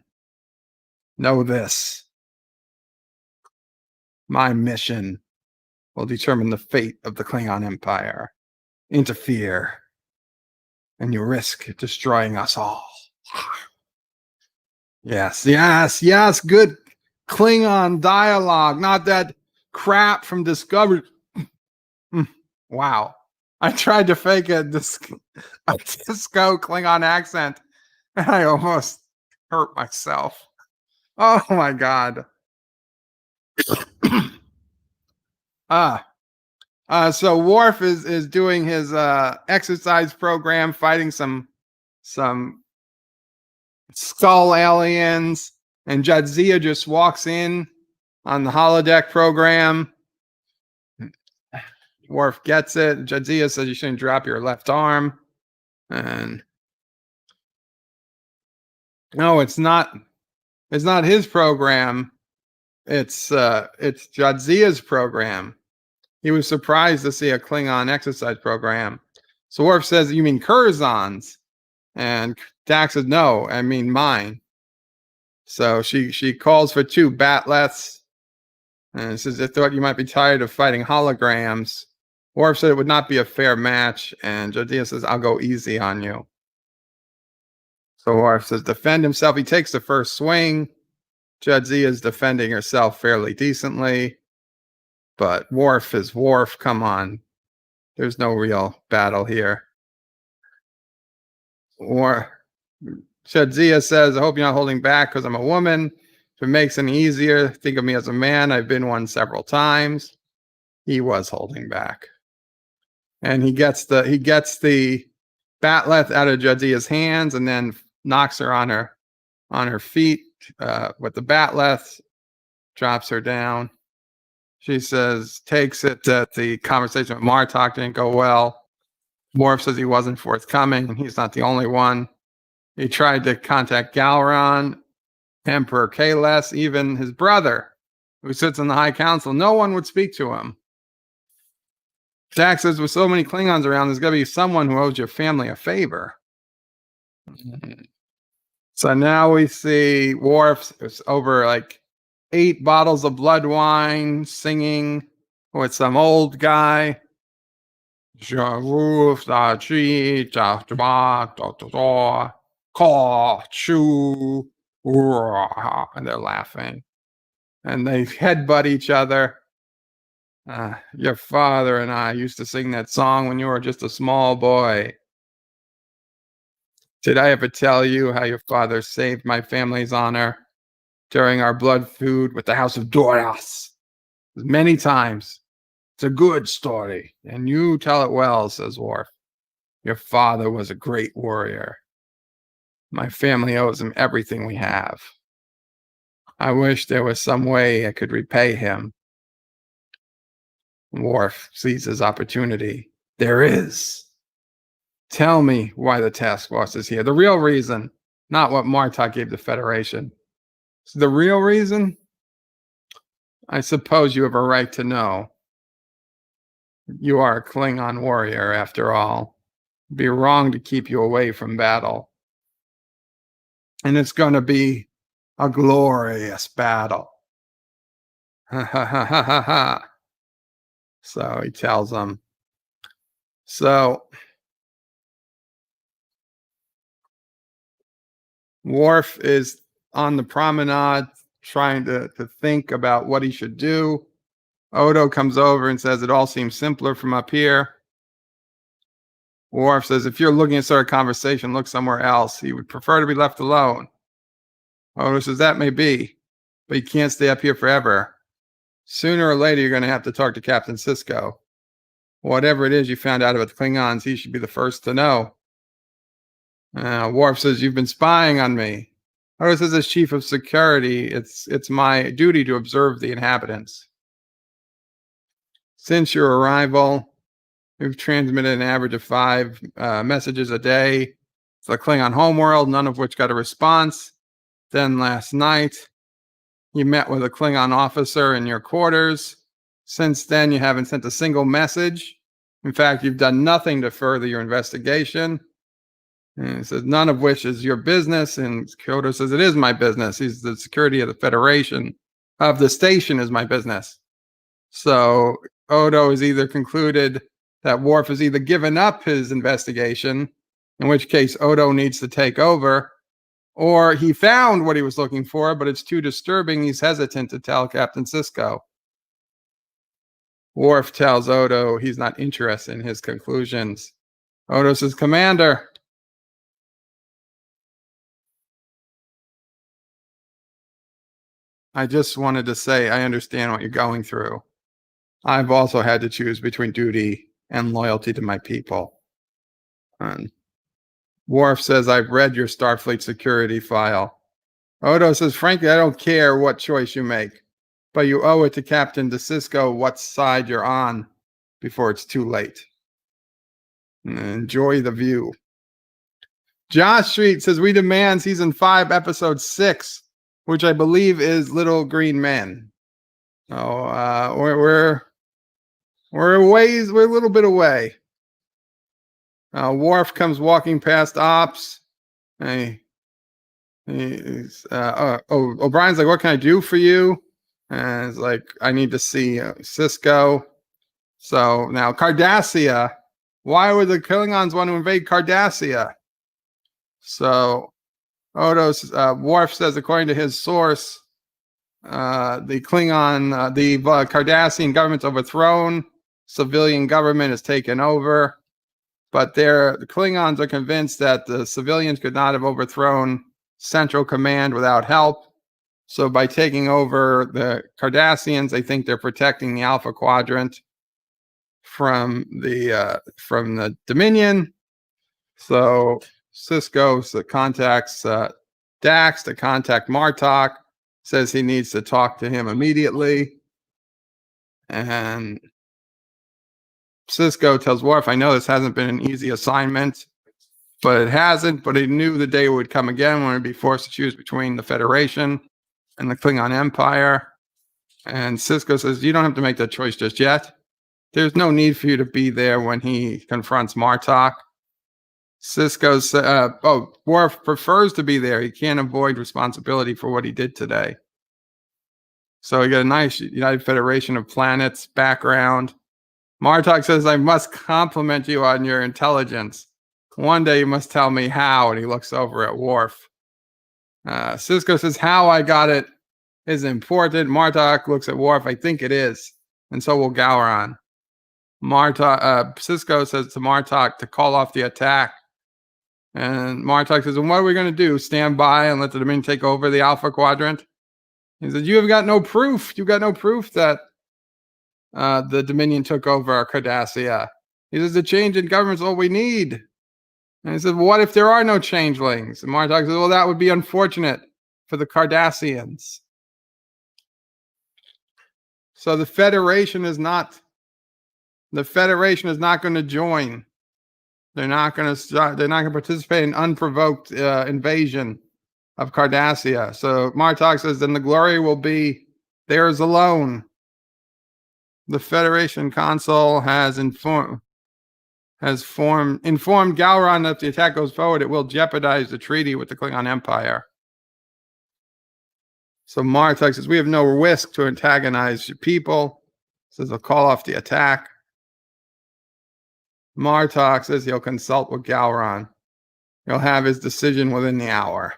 know this. My mission will determine the fate of the Klingon Empire. Interfere, and you risk destroying us all. Yes, good Klingon dialogue, not that crap from Discovery. Wow. I tried to fake a Sisko Klingon accent, and I almost hurt myself. Oh my God. So Worf is doing his exercise program, fighting some skull aliens, and Jadzia just walks in on the holodeck program. Worf gets it. Jadzia says you shouldn't drop your left arm. And no, it's not his program. It's Jadzia's program. He was surprised to see a Klingon exercise program. So Worf says, "You mean Curzon's?" And Dax says, "No, I mean mine." So she calls for 2 batleths and says, I thought you might be tired of fighting holograms. Worf said it would not be a fair match, and Jadzia says, I'll go easy on you. So Worf says, defend himself. He takes the first swing. Jadzia is defending herself fairly decently. But Worf is Worf. Come on. There's no real battle here. Jadzia says, I hope you're not holding back because I'm a woman. If it makes it easier, think of me as a man. I've been one several times. He was holding back. And he gets the batleth out of Jadzia's hands and then knocks her on her feet with the batleth, drops her down. She says, takes it that the conversation with Martok didn't go well. Worf says he wasn't forthcoming, and he's not the only one. He tried to contact Galron, Emperor Kales, even his brother, who sits in the High Council. No one would speak to him. Jack says, with so many Klingons around, there's got to be someone who owes your family a favor. So now we see Worf over like 8 bottles of blood wine, singing with some old guy. And they're laughing. And they headbutt each other. Your father and I used to sing that song when you were just a small boy. Did I ever tell you how your father saved my family's honor during our blood feud with the House of Doras? Many times. It's a good story, and you tell it well, says Worf. Your father was a great warrior. My family owes him everything we have. I wish there was some way I could repay him. Worf sees his opportunity. There is. Tell me why the task force is here. The real reason, not what Martok gave the Federation. So the real reason? I suppose you have a right to know. You are a Klingon warrior, after all. It'd be wrong to keep you away from battle. And it's going to be a glorious battle. Ha ha ha ha ha ha. So he tells them. So Worf is on the promenade trying to think about what he should do. Odo comes over and says, it all seems simpler from up here. Worf says, if you're looking to start a conversation, look somewhere else. He would prefer to be left alone. Odo says, that may be, but you can't stay up here forever. Sooner or later, you're going to have to talk to Captain Sisko. Whatever it is you found out about the Klingons, he should be the first to know. Worf says, you've been spying on me. Odo says, as chief of security, it's my duty to observe the inhabitants. Since your arrival, we've transmitted an average of 5 messages a day to the Klingon homeworld, none of which got a response. Then last night, you met with a Klingon officer in your quarters. Since then, you haven't sent a single message. In fact, you've done nothing to further your investigation. And he says, none of which is your business. And Odo says, it is my business. He's the security of the Federation, of the station is my business. So Odo has either concluded that Worf has either given up his investigation, in which case Odo needs to take over, or he found what he was looking for, but it's too disturbing. He's hesitant to tell Captain Sisko. Worf tells Odo he's not interested in his conclusions. Odo says, Commander, I just wanted to say I understand what you're going through. I've also had to choose between duty and loyalty to my people. And Worf says, I've read your Starfleet security file. Odo says, frankly, I don't care what choice you make, but you owe it to Captain Sisko what side you're on before it's too late. And enjoy the view. Josh Street says, we demand season 5, episode 6, which I believe is Little Green Men. Oh, we're a little bit away. Worf comes walking past Ops. O'Brien's like, what can I do for you? And it's like, I need to see Sisko. So now Cardassia. Why would the Klingons want to invade Cardassia? So Worf says, according to his source, the Cardassian government's overthrown. Civilian government is taken over. But the Klingons are convinced that the civilians could not have overthrown Central Command without help. So by taking over the Cardassians, they think they're protecting the Alpha Quadrant from the Dominion. So Sisko contacts Dax to contact Martok, says he needs to talk to him immediately. And Sisko tells Worf, I know this hasn't been an easy assignment, but it hasn't, but he knew the day would come again when he'd be forced to choose between the Federation and the Klingon Empire. And Sisko says, you don't have to make that choice just yet. There's no need for you to be there when he confronts Martok. Sisko says, Worf prefers to be there. He can't avoid responsibility for what he did today. So we get a nice United Federation of Planets background. Martok says, I must compliment you on your intelligence. One day you must tell me how. And he looks over at Worf. Sisko says, how I got it is important. Martok looks at Worf. I think it is. And so will Gowron. Sisko says to Martok to call off the attack. And Martok says, and what are we going to do? Stand by and let the Dominion take over the Alpha Quadrant? He says, you have got no proof. You've got no proof that the Dominion took over Cardassia. He says, the change in government's all we need. And he says, well, what if there are no changelings? And Martok says, well, that would be unfortunate for the Cardassians. So the Federation is not going to join. They're not going to participate in unprovoked invasion of Cardassia. So Martok says, then the glory will be theirs alone. The Federation Council has informed Gowron that if the attack goes forward, it will jeopardize the treaty with the Klingon Empire. So Martok says, we have no risk to antagonize your people. Says they'll call off the attack. Martok says he'll consult with Gowron. He'll have his decision within the hour.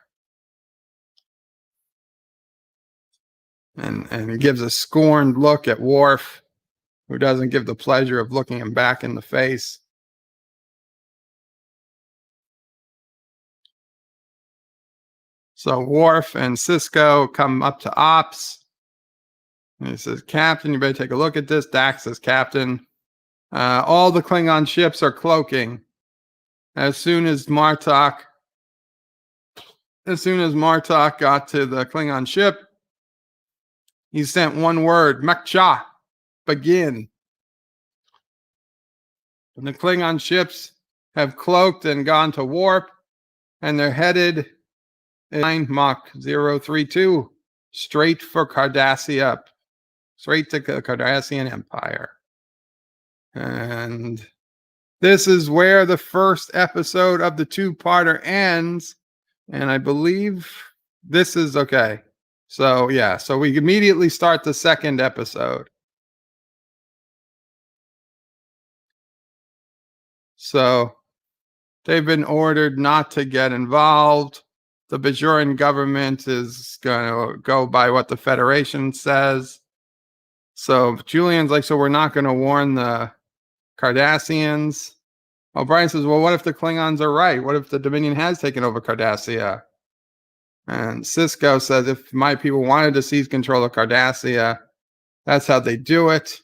And he gives a scorned look at Worf, who doesn't give the pleasure of looking him back in the face. So Worf and Sisko come up to Ops. And he says, Captain, you better take a look at this. Dax says, Captain, all the Klingon ships are cloaking. As soon as Martok got to the Klingon ship, he sent one word, Mekcha, begin. And the Klingon ships have cloaked and gone to warp, and they're headed in Mach 032, straight for Cardassia, straight to the Cardassian Empire. And this is where the first episode of the two-parter ends. And I believe this is okay. So, yeah. So we immediately start the second episode. So they've been ordered not to get involved. The Bajoran government is going to go by what the Federation says. So Julian's like, so we're not going to warn the Cardassians. O'Brien says, well, what if the Klingons are right? What if the Dominion has taken over Cardassia? And Sisko says, if my people wanted to seize control of Cardassia, that's how they do it.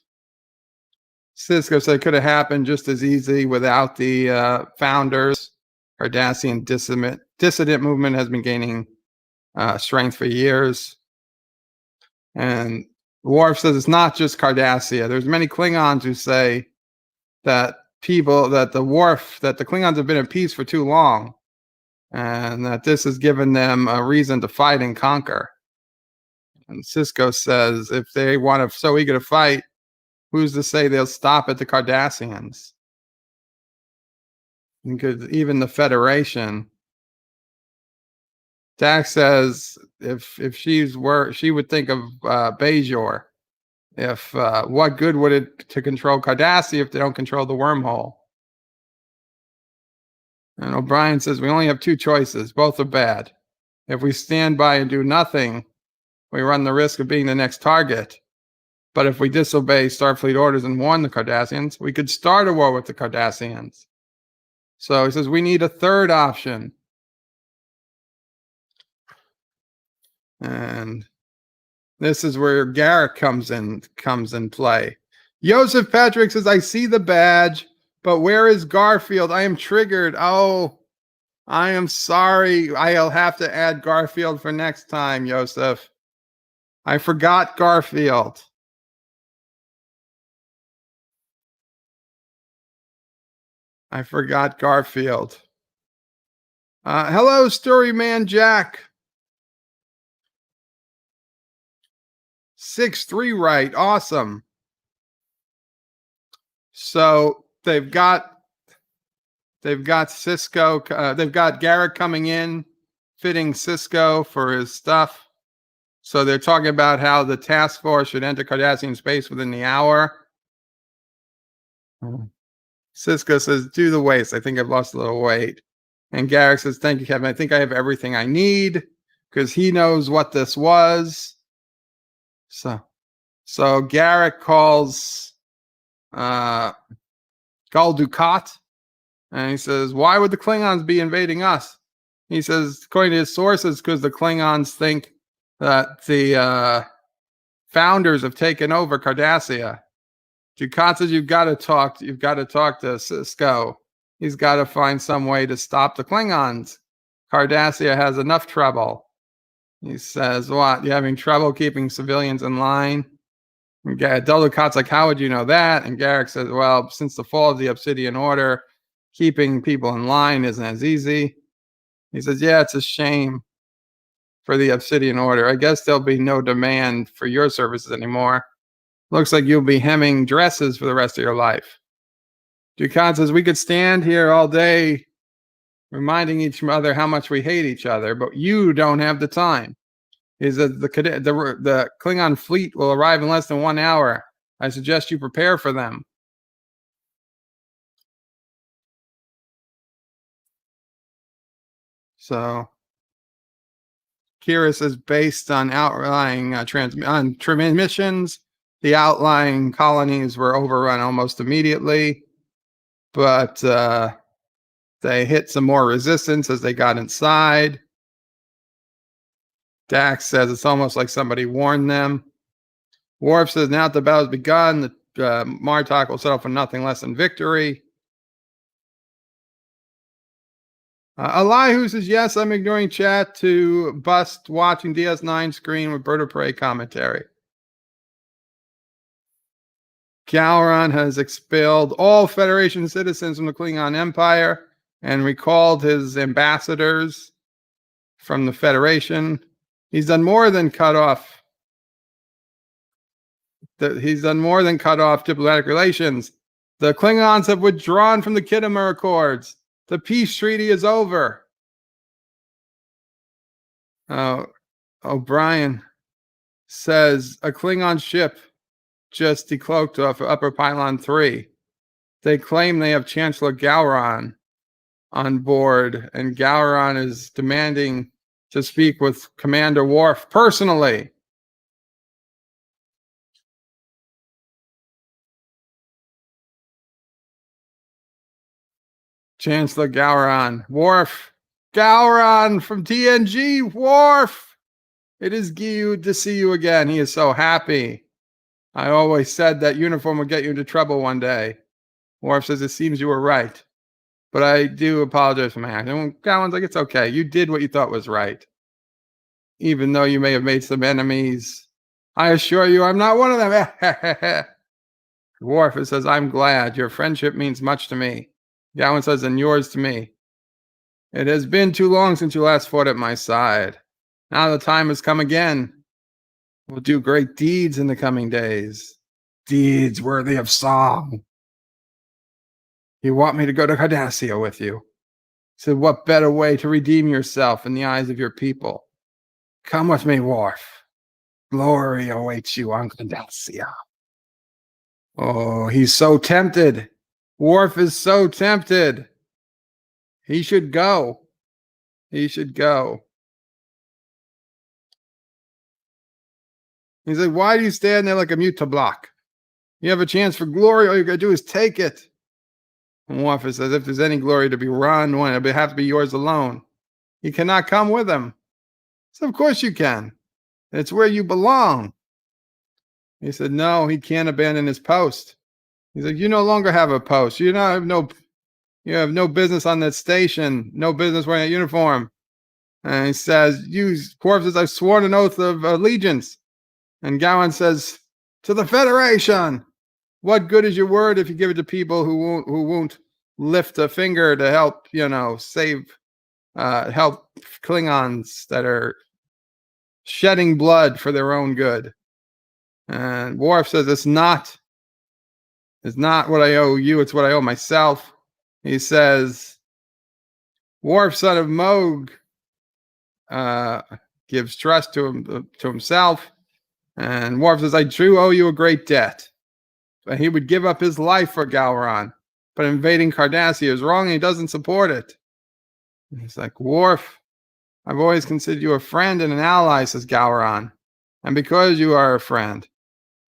Sisko said it could have happened just as easy without the founders. Cardassian dissident movement has been gaining strength for years. And Worf says it's not just Cardassia. There's many Klingons who say that the Klingons have been at peace for too long, and that this has given them a reason to fight and conquer. And Sisko says if they want to so eager to fight, who's to say they'll stop at the Cardassians? Because even the Federation Dax says if she would think of Bajor. If what good would it to control Cardassia if they don't control the wormhole? And O'Brien says we only have two choices. Both are bad. If we stand by and do nothing, we run the risk of being the next target. But if we disobey Starfleet orders and warn the Cardassians, we could start a war with the Cardassians. So he says we need a third option. And this is where Garak comes in play. Joseph Patrick says, I see the badge, but where is Garfield? I am triggered. Oh, I am sorry. I'll have to add Garfield for next time, Joseph. I forgot Garfield. Hello, Storyman Jack. 6-3 right. Awesome. So they've got Sisko. They've got Garak coming in, fitting Sisko for his stuff. So they're talking about how the task force should enter Cardassian space within the hour. Sisko says, do the waste. I think I've lost a little weight. And Garak says, thank you, Kevin. I think I have everything I need because he knows what this was. So Garak calls Gul Dukat, and he says, why would the Klingons be invading us? He says, according to his sources, because the Klingons think that the founders have taken over Cardassia. Dukat says, you've got to talk to Sisko. He's got to find some way to stop the Klingons. Cardassia has enough trouble. He says, what? You're having trouble keeping civilians in line? Dukat's like, how would you know that? And Garak says, well, since the fall of the Obsidian Order, keeping people in line isn't as easy. He says, yeah, it's a shame for the Obsidian Order. I guess there'll be no demand for your services anymore. Looks like you'll be hemming dresses for the rest of your life. Dukat says, we could stand here all day reminding each other how much we hate each other, but you don't have the time. He says, the Klingon fleet will arrive in less than 1 hour. I suggest you prepare for them. So Kira says, based on outlying transmissions, the outlying colonies were overrun almost immediately, but they hit some more resistance as they got inside. Dax says it's almost like somebody warned them. Worf says now that the battle's begun, the Martok will settle for nothing less than victory. Elihu says, yes, I'm ignoring chat to bust watching DS9 screen with Bird of Prey commentary. Gowron has expelled all Federation citizens from the Klingon Empire and recalled his ambassadors from the Federation. He's done more than cut off. He's done more than cut off diplomatic relations. The Klingons have withdrawn from the Khitomer Accords. The peace treaty is over. O'Brien says a Klingon ship just decloaked off Upper Pylon 3. They claim they have Chancellor Gowron on board, and Gowron is demanding to speak with Commander Worf personally. Chancellor Gowron. Worf. Gowron from TNG. Worf. It is good to see you again. He is so happy. I always said that uniform would get you into trouble one day. Worf says, it seems you were right. But I do apologize for my action. And Gowron's like, it's okay. You did what you thought was right. Even though you may have made some enemies, I assure you I'm not one of them. Worf says, I'm glad. Your friendship means much to me. Gowron says, and yours to me. It has been too long since you last fought at my side. Now the time has come again. We'll do great deeds in the coming days. Deeds worthy of song. You want me to go to Cardassia with you? said, what better way to redeem yourself in the eyes of your people? Come with me, Worf. Glory awaits you on Glendacia. Oh, he's so tempted. Worf is so tempted. He should go. He should go. He's like, why do you stand there like a mute to block? You have a chance for glory. All you got to do is take it. And Worf says, if there's any glory to be run, it'll have to be yours alone. You cannot come with him. So of course you can. It's where you belong. He said, no, he can't abandon his post. He's like, you no longer have a post. You have no business on that station. No business wearing a uniform. And he says, Worf says, I've sworn an oath of allegiance. And Garak says, to the Federation. What good is your word if you give it to people who won't lift a finger to help, save, help Klingons that are shedding blood for their own good? And Worf says, it's not what I owe you, it's what I owe myself. He says, Worf, son of Moog, gives trust to himself. And Worf says, I do owe you a great debt. But he would give up his life for Garak. But invading Cardassia is wrong and he doesn't support it. And he's like, Worf, I've always considered you a friend and an ally, says Garak. And because you are a friend,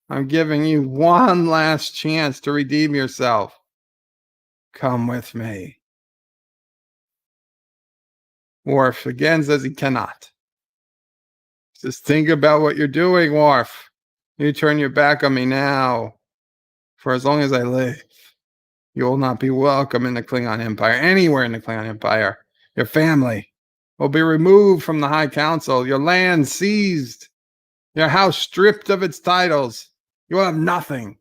I'm giving you one last chance to redeem yourself. Come with me. Worf again says he cannot. Just think about what you're doing, Worf. You turn your back on me now. For as long as I live, you will not be welcome in the Klingon Empire, anywhere in the Klingon Empire. Your family will be removed from the High Council, your land seized, your house stripped of its titles. You will have nothing.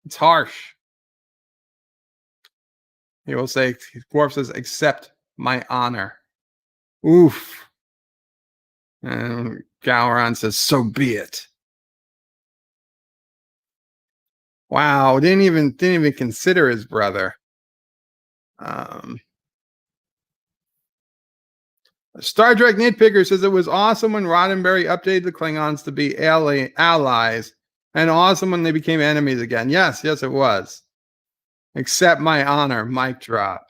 It's harsh. He will say, Worf says, accept my honor. Oof. And Garak says, so be it. Wow, didn't even consider his brother. Star Trek Nitpicker says it was awesome when Roddenberry updated the Klingons to be allies, and awesome when they became enemies again. Yes, it was. Accept my honor, mic drop.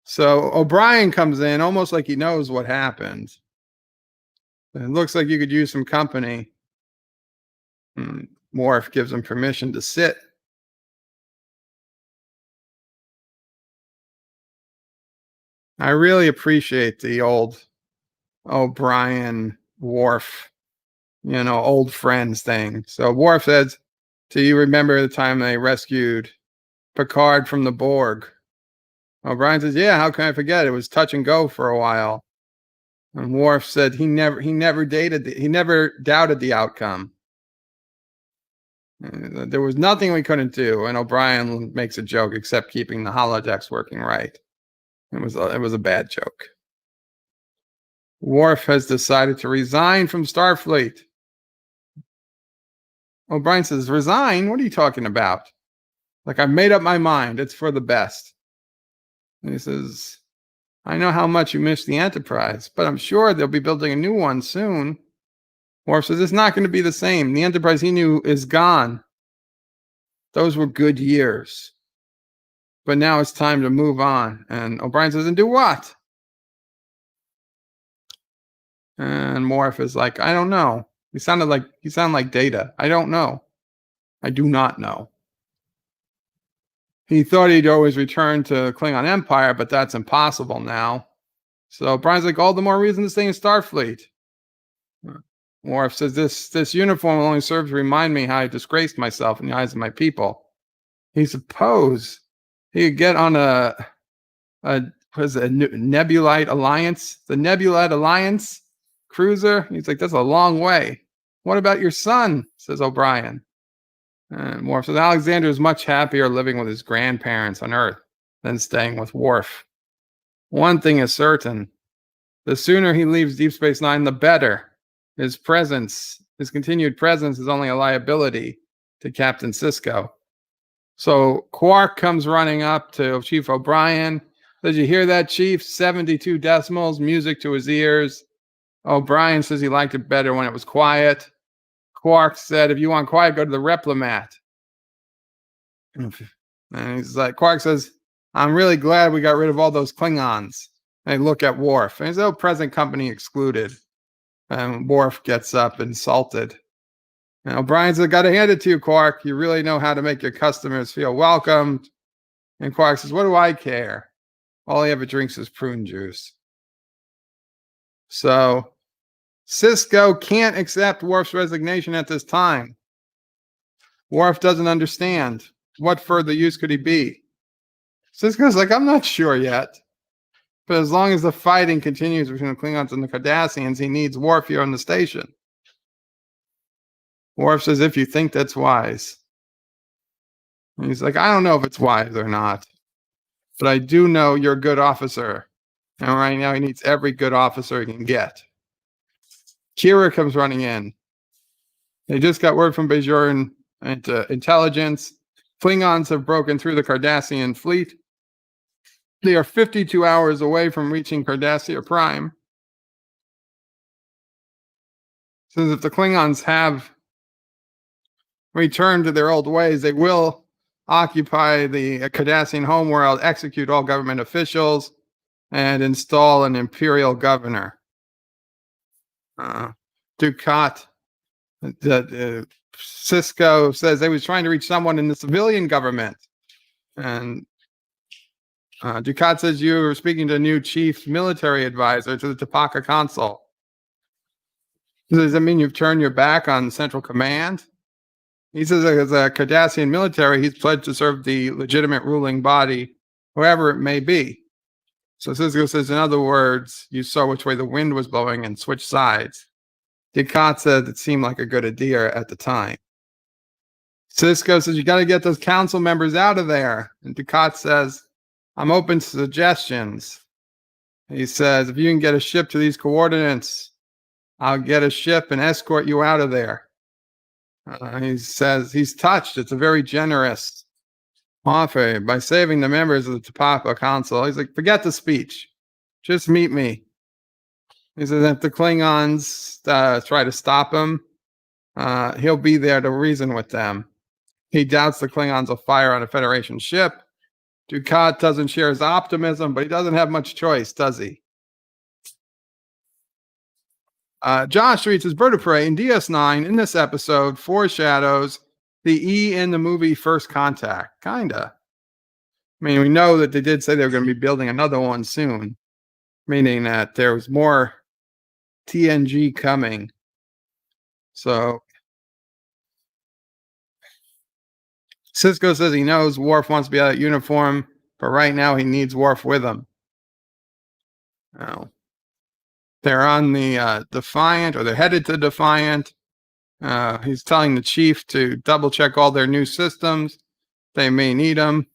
So O'Brien comes in almost like he knows what happened. It looks like you could use some company. Worf gives him permission to sit. I really appreciate the old O'Brien Worf, old friends thing. So Worf says, do you remember the time they rescued Picard from the Borg? O'Brien says, yeah, how can I forget? It was touch and go for a while. And Worf said he never doubted the outcome. There was nothing we couldn't do, and O'Brien makes a joke except keeping the holodecks working right. It was a bad joke. Worf has decided to resign from Starfleet. O'Brien says, resign? What are you talking about? Like, I've made up my mind. It's for the best. And he says, I know how much you miss the Enterprise, but I'm sure they'll be building a new one soon. Worf says, it's not going to be the same. The Enterprise he knew is gone. Those were good years. But now it's time to move on. And O'Brien says, and do what? And Worf is like, I don't know. He sounded like Data. I don't know. I do not know. He thought he'd always return to Klingon Empire, but that's impossible now. So O'Brien's like, all the more reason to stay in Starfleet. Worf says, this uniform will only serve to remind me how I disgraced myself in the eyes of my people. He supposed he could get on a Nebulite Alliance, the Nebulite Alliance cruiser. He's like, that's a long way. What about your son? Says O'Brien. And Worf says, Alexander is much happier living with his grandparents on Earth than staying with Worf. One thing is certain. The sooner he leaves Deep Space Nine, the better. His continued presence is only a liability to Captain Sisko. So Quark comes running up to Chief O'Brien. Did you hear that, Chief? 72 decimals, music to his ears. O'Brien says he liked it better when it was quiet. Quark said, if you want quiet, go to the Replimat. And he's like, Quark says, I'm really glad we got rid of all those Klingons. They look at Worf. And he's, oh, present company excluded. And Worf gets up insulted. And O'Brien's like, got to hand it to you, Quark. You really know how to make your customers feel welcomed. And Quark says, what do I care? All he ever drinks is prune juice. So Sisko can't accept Worf's resignation at this time. Worf doesn't understand. What further use could he be? Sisko's like, I'm not sure yet. But as long as the fighting continues between the Klingons and the Cardassians, he needs Worf here on the station. Worf says, if you think that's wise. And he's like, I don't know if it's wise or not. But I do know you're a good officer. And right now he needs every good officer he can get. Kira comes running in. They just got word from Bajoran intelligence. Klingons have broken through the Cardassian fleet. They are 52 hours away from reaching Cardassia Prime. Since if the Klingons have returned to their old ways, they will occupy the Cardassian homeworld, execute all government officials, and install an imperial governor. Dukat, Sisko says they was trying to reach someone in the civilian government. And Dukat says you were speaking to a new chief military advisor to the T'Paka Council. Does that mean you've turned your back on Central Command? He says as a Cardassian military, he's pledged to serve the legitimate ruling body, whoever it may be. So Sisko says, in other words, you saw which way the wind was blowing and switched sides. Dukat said it seemed like a good idea at the time. Sisko says, you got to get those council members out of there. And Dukat says, I'm open to suggestions. He says, if you can get a ship to these coordinates, I'll get a ship and escort you out of there. He says he's touched. It's a very generous offer by saving the members of the T'Paka Council. He's like, forget the speech. Just meet me. He says if the Klingons try to stop him, he'll be there to reason with them. He doubts the Klingons will fire on a Federation ship. Dukat doesn't share his optimism, but he doesn't have much choice, does he? Josh reads his Bird of Prey in DS9 in this episode foreshadows the E in the movie First Contact. Kinda. I mean, we know that they did say they were going to be building another one soon, meaning that there was more TNG coming. So Sisko says he knows Worf wants to be out of uniform, but right now he needs Worf with him. Now, they're on the Defiant, or they're headed to Defiant. He's telling the chief to double check all their new systems. They may need them.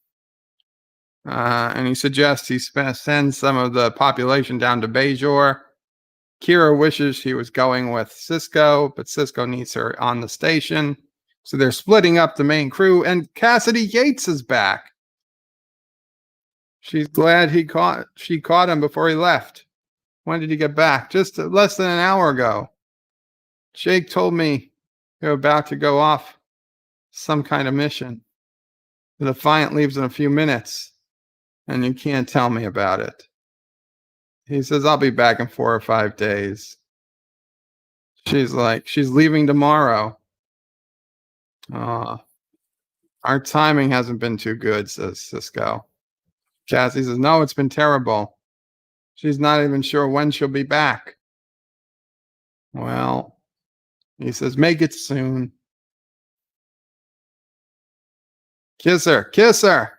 And he suggests he sends some of the population down to Bajor. Kira wishes he was going with Sisko, but Sisko needs her on the station. So they're splitting up the main crew, and Cassidy Yates is back. She's glad she caught him before he left. When did he get back? Just less than an hour ago. Jake told me you're about to go off some kind of mission. The Defiant leaves in a few minutes, and you can't tell me about it. He says, I'll be back in 4 or 5 days. She's like, she's leaving tomorrow. Our timing hasn't been too good, says Sisko. Cassie says, no, it's been terrible. She's not even sure when she'll be back. Well, he says, make it soon. Kiss her, kiss her,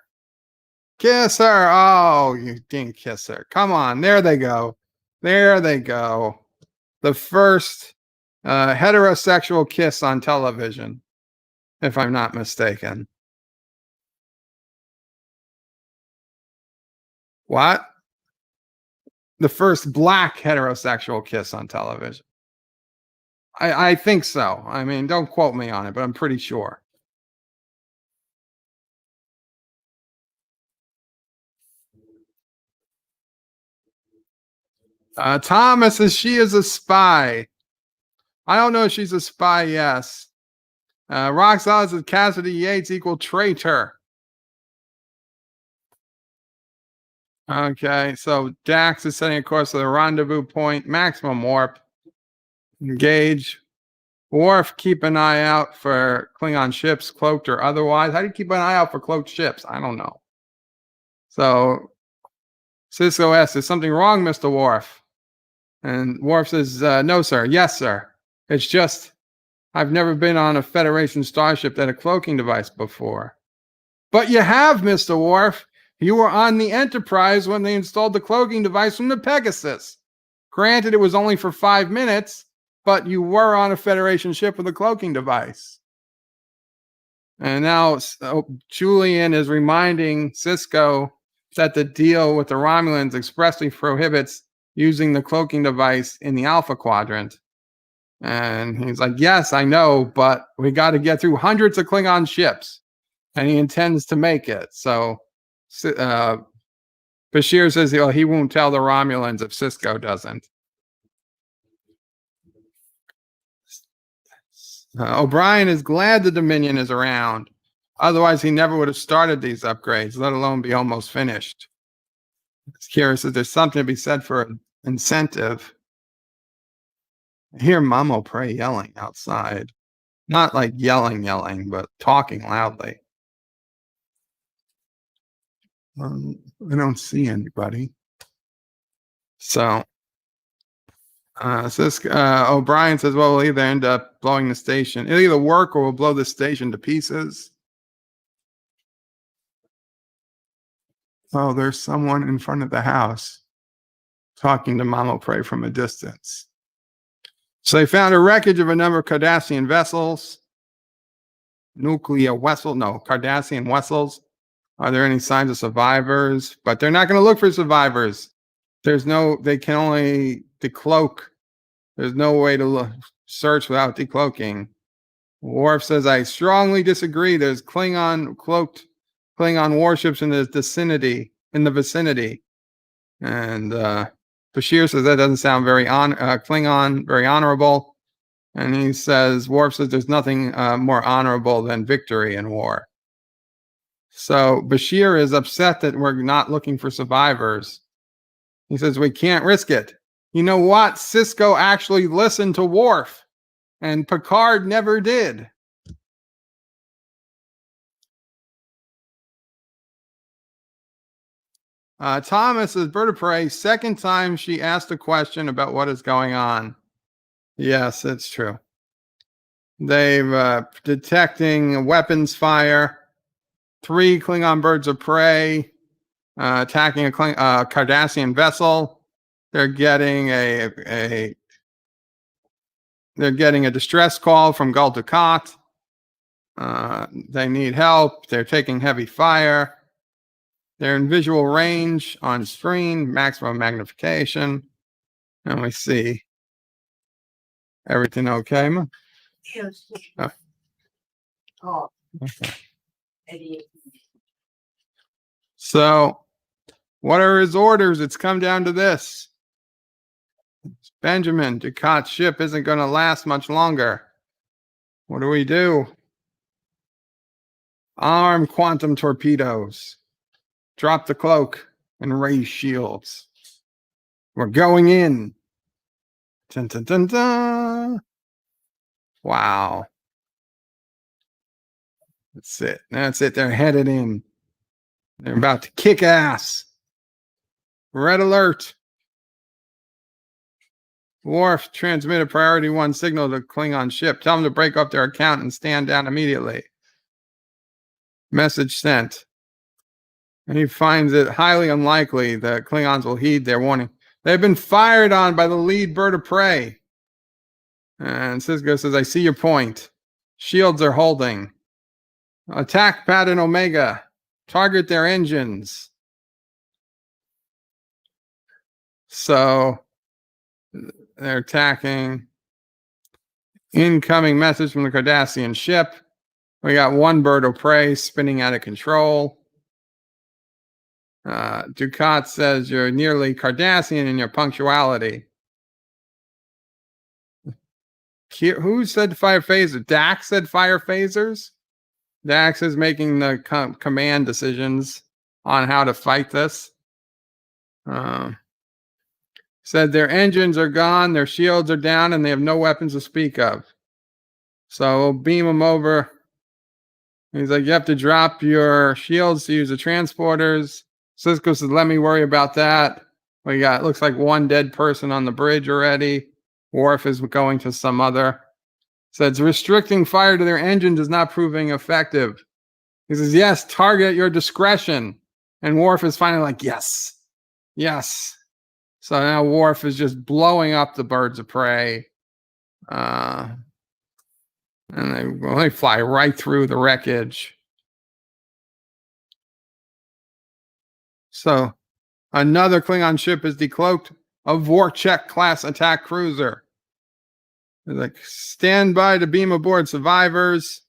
kiss her. Oh, you didn't kiss her. Come on, there they go. There they go. The first heterosexual kiss on television, if I'm not mistaken. What? The first black heterosexual kiss on television. I think so. I mean, don't quote me on it, but I'm pretty sure. Thomas says she is a spy. I don't know if she's a spy, yes. Roxanne says Cassidy Yates equal traitor. Okay, so Dax is setting a course to the rendezvous point, maximum warp. Engage. Worf, keep an eye out for Klingon ships, cloaked or otherwise. How do you keep an eye out for cloaked ships? I don't know. So Sisko asks, is something wrong, Mr. Worf? And Worf says, no, sir. Yes, sir. It's just, I've never been on a Federation starship that had a cloaking device before. But you have, Mr. Worf. You were on the Enterprise when they installed the cloaking device from the Pegasus. Granted, it was only for 5 minutes, but you were on a Federation ship with a cloaking device. And now Julian is reminding Sisko that the deal with the Romulans expressly prohibits using the cloaking device in the Alpha Quadrant. And he's like, yes, I know, but we got to get through hundreds of Klingon ships. And he intends to make it. So Bashir says he won't tell the Romulans if Sisko doesn't. O'Brien is glad the Dominion is around. Otherwise, he never would have started these upgrades, let alone be almost finished. Kira says there's something to be said for an incentive. I hear Mamo Pray yelling outside. Not like yelling, but talking loudly. I don't see anybody. So O'Brien says, well, we'll either end up blowing the station. It'll either work or we'll blow the station to pieces. Oh, there's someone in front of the house talking to Mamo Pray from a distance. So they found a wreckage of a number of Cardassian vessels. Cardassian vessels. Are there any signs of survivors? But they're not going to look for survivors. They can only decloak. There's no way to search without decloaking. Worf says, I strongly disagree. There's Klingon warships in the vicinity. And Bashir says that doesn't sound very Klingon, very honorable. And he says, Worf says there's nothing more honorable than victory in war. So Bashir is upset that we're not looking for survivors. He says, we can't risk it. You know what? Sisko actually listened to Worf, and Picard never did. Thomas is Bird of Prey. Second time she asked a question about what is going on. Yes, it's true. They've detecting weapons fire. 3 Klingon birds of prey attacking a Cardassian vessel. They're getting a distress call from Gul Dukat. They need help. They're taking heavy fire. They're in visual range on screen, maximum magnification. And we see everything okay, Ma? Oh. Okay. So, what are his orders? It's come down to this. Benjamin, Dukat's ship isn't going to last much longer. What do we do? Arm quantum torpedoes. Drop the cloak and raise shields. We're going in. Dun, dun, dun, dun. Wow. That's it. That's it. They're headed in. They're about to kick ass. Red alert. Worf, transmit a priority 1 signal to Klingon ship. Tell them to break up their account and stand down immediately. Message sent. And he finds it highly unlikely that Klingons will heed their warning. They've been fired on by the lead bird of prey. And Sisko says, I see your point. Shields are holding. Attack pattern Omega. Target their engines. So they're attacking. Incoming message from the Cardassian ship. We got 1 bird of prey spinning out of control. Dukat says you're nearly Cardassian in your punctuality. Who said fire phaser? Dax said fire phasers. Dax is making the command decisions on how to fight this. Said their engines are gone, their shields are down, and they have no weapons to speak of. So we'll beam them over. He's like, you have to drop your shields to use the transporters. Sisko says, let me worry about that. We got, looks like one dead person on the bridge already. Worf is going to some other. Says, restricting fire to their engines is not proving effective. He says, yes, target at your discretion. And Worf is finally like, yes, yes. So now Worf is just blowing up the birds of prey. And they fly right through the wreckage. So another Klingon ship is decloaked, a Vorchek class attack cruiser. They're like, stand by to beam aboard survivors.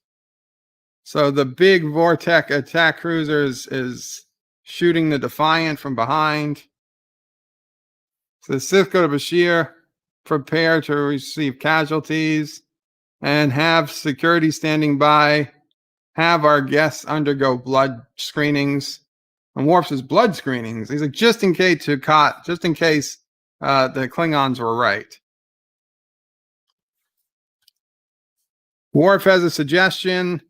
So the big Vortech attack cruiser is shooting the Defiant from behind. So Sisko to Bashir, prepare to receive casualties and have security standing by. Have our guests undergo blood screenings. And Worf says blood screenings. He's like, just in case the Klingons were right. Worf has a suggestion.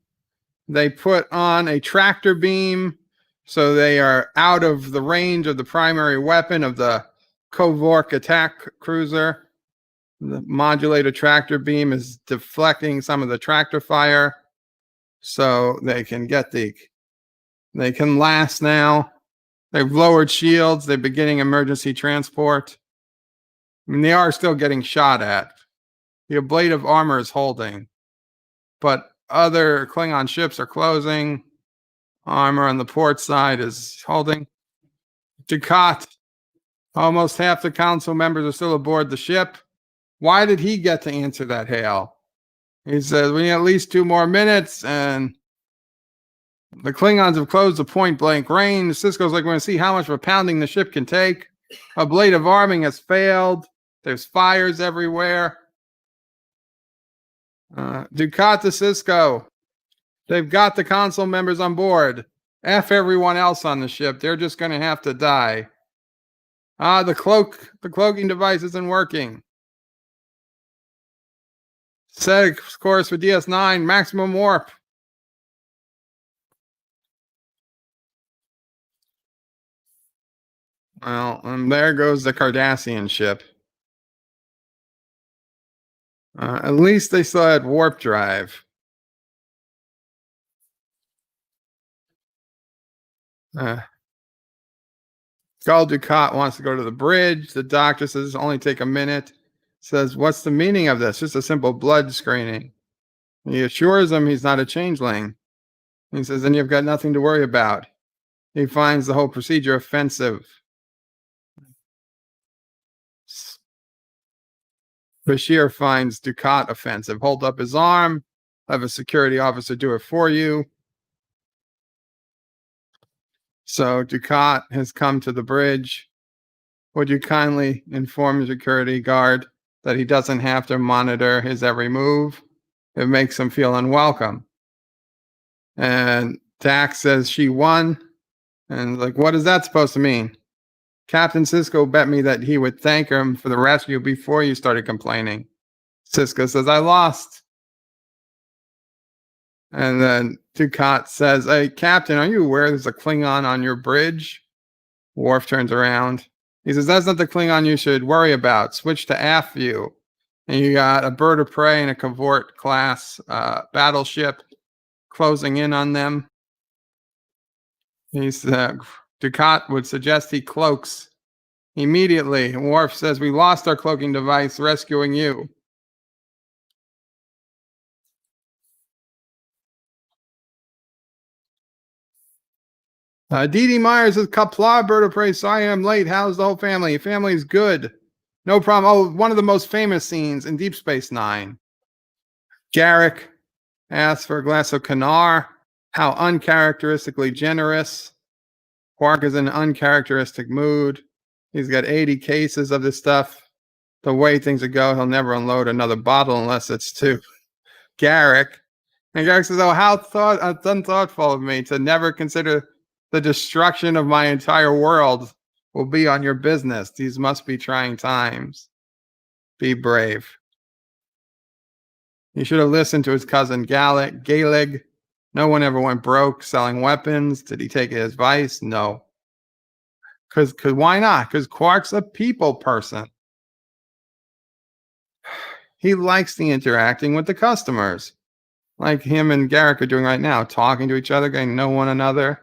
They put on a tractor beam so they are out of the range of the primary weapon of the Kovork attack cruiser. The modulator tractor beam is deflecting some of the tractor fire so they can last now. They've lowered shields. They're beginning emergency transport. I mean, they are still getting shot at. The ablative armor is holding, but other Klingon ships are closing. Armor on the port side is holding. Dukat, almost half the council members are still aboard the ship. Why did he get to answer that hail? He says, we need at least 2 more minutes, and the Klingons have closed the point-blank range. Sisko's like, we're going to see how much of a pounding the ship can take. Ablative arming has failed. There's fires everywhere. Dukat to Sisko. They've got the council members on board. F everyone else on the ship. They're just going to have to die. The cloaking device isn't working. Set course for DS9, maximum warp. Well, and there goes the Cardassian ship. At least they still had warp drive. Gul Dukat wants to go to the bridge. The doctor says it'll only take a minute. Says, what's the meaning of this? Just a simple blood screening. He assures him he's not a changeling. He says, then you've got nothing to worry about. He finds the whole procedure offensive. Bashir finds Dukat offensive. Hold up his arm. Have a security officer do it for you. So Dukat has come to the bridge. Would you kindly inform the security guard that he doesn't have to monitor his every move? It makes him feel unwelcome. And Dax says she won. And like, what is that supposed to mean? Captain Sisko bet me that he would thank him for the rescue before you started complaining. Sisko says, I lost. And then Dukat says, hey, Captain, are you aware there's a Klingon on your bridge? Worf turns around. He says, that's not the Klingon you should worry about. Switch to aft view. And you got a bird of prey and a Cavort class battleship closing in on them. Dukat would suggest he cloaks immediately. Worf says, we lost our cloaking device rescuing you. Dee Myers says, Qapla, bird of prey, sorry I'm late. How's the whole family? Family's good. No problem. Oh, one of the most famous scenes in Deep Space Nine. Garak asks for a glass of Kanar. How uncharacteristically generous. Quark is in an uncharacteristic mood. He's got 80 cases of this stuff. The way things would go, he'll never unload another bottle unless it's to Garak. And Garak says, oh, how unthoughtful of me to never consider the destruction of my entire world will be on your business. These must be trying times. Be brave. He should have listened to his cousin Galig. No one ever went broke selling weapons. Did he take his advice? No. Because why not? Because Quark's a people person. He likes the interacting with the customers. Like him and Garak are doing right now, talking to each other, getting to know one another.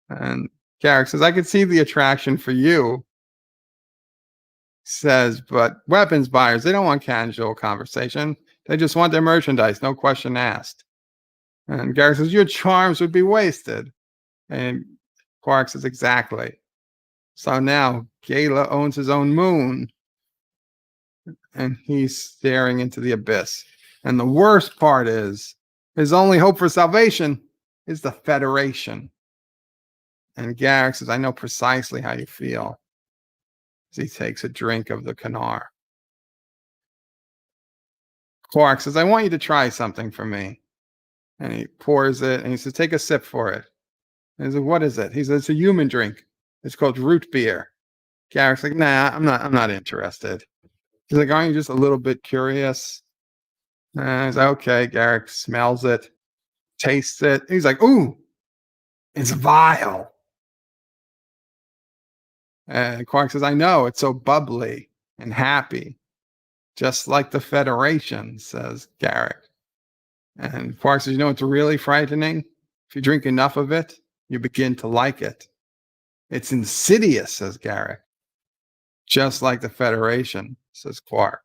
And Garak says, I could see the attraction for you. Says, but weapons buyers, they don't want casual conversation. They just want their merchandise, no question asked. And Garak says, your charms would be wasted. And Quark says, exactly. So now Gala owns his own moon. And he's staring into the abyss. And the worst part is, his only hope for salvation is the Federation. And Garak says, I know precisely how you feel. As he takes a drink of the Kanar. Quark says, I want you to try something for me. And he pours it, and he says, take a sip for it. And he says, what is it? He says, it's a human drink. It's called root beer. Garak's like, nah, I'm not interested. He's like, aren't you just a little bit curious? And he's like, okay. Garak smells it, tastes it. He's like, ooh, it's vile. And Quark says, I know, it's so bubbly and happy. Just like the Federation, says Garak. And Quark says, you know what's really frightening? If you drink enough of it, you begin to like it. It's insidious, says Garak. Just like the Federation, says Quark.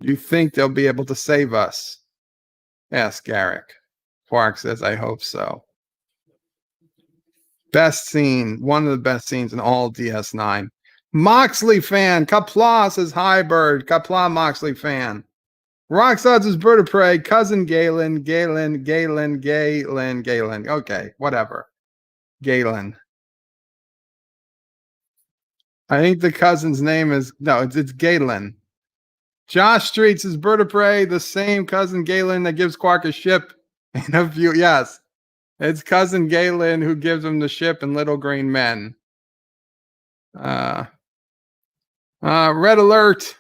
You think they'll be able to save us? Asks Garak. Quark says, I hope so. Best scene, one of the best scenes in all DS9. Moxley fan, Qapla says, hi, Bird. Qapla Moxley fan. Roxod's is Bird of Prey, cousin Galen. Okay, whatever. Galen. I think the cousin's name is, no, it's Galen. Josh Streets is Bird of Prey, the same cousin Galen that gives Quark a ship in a few, yes. It's cousin Galen who gives him the ship and Little Green Men. Red alert.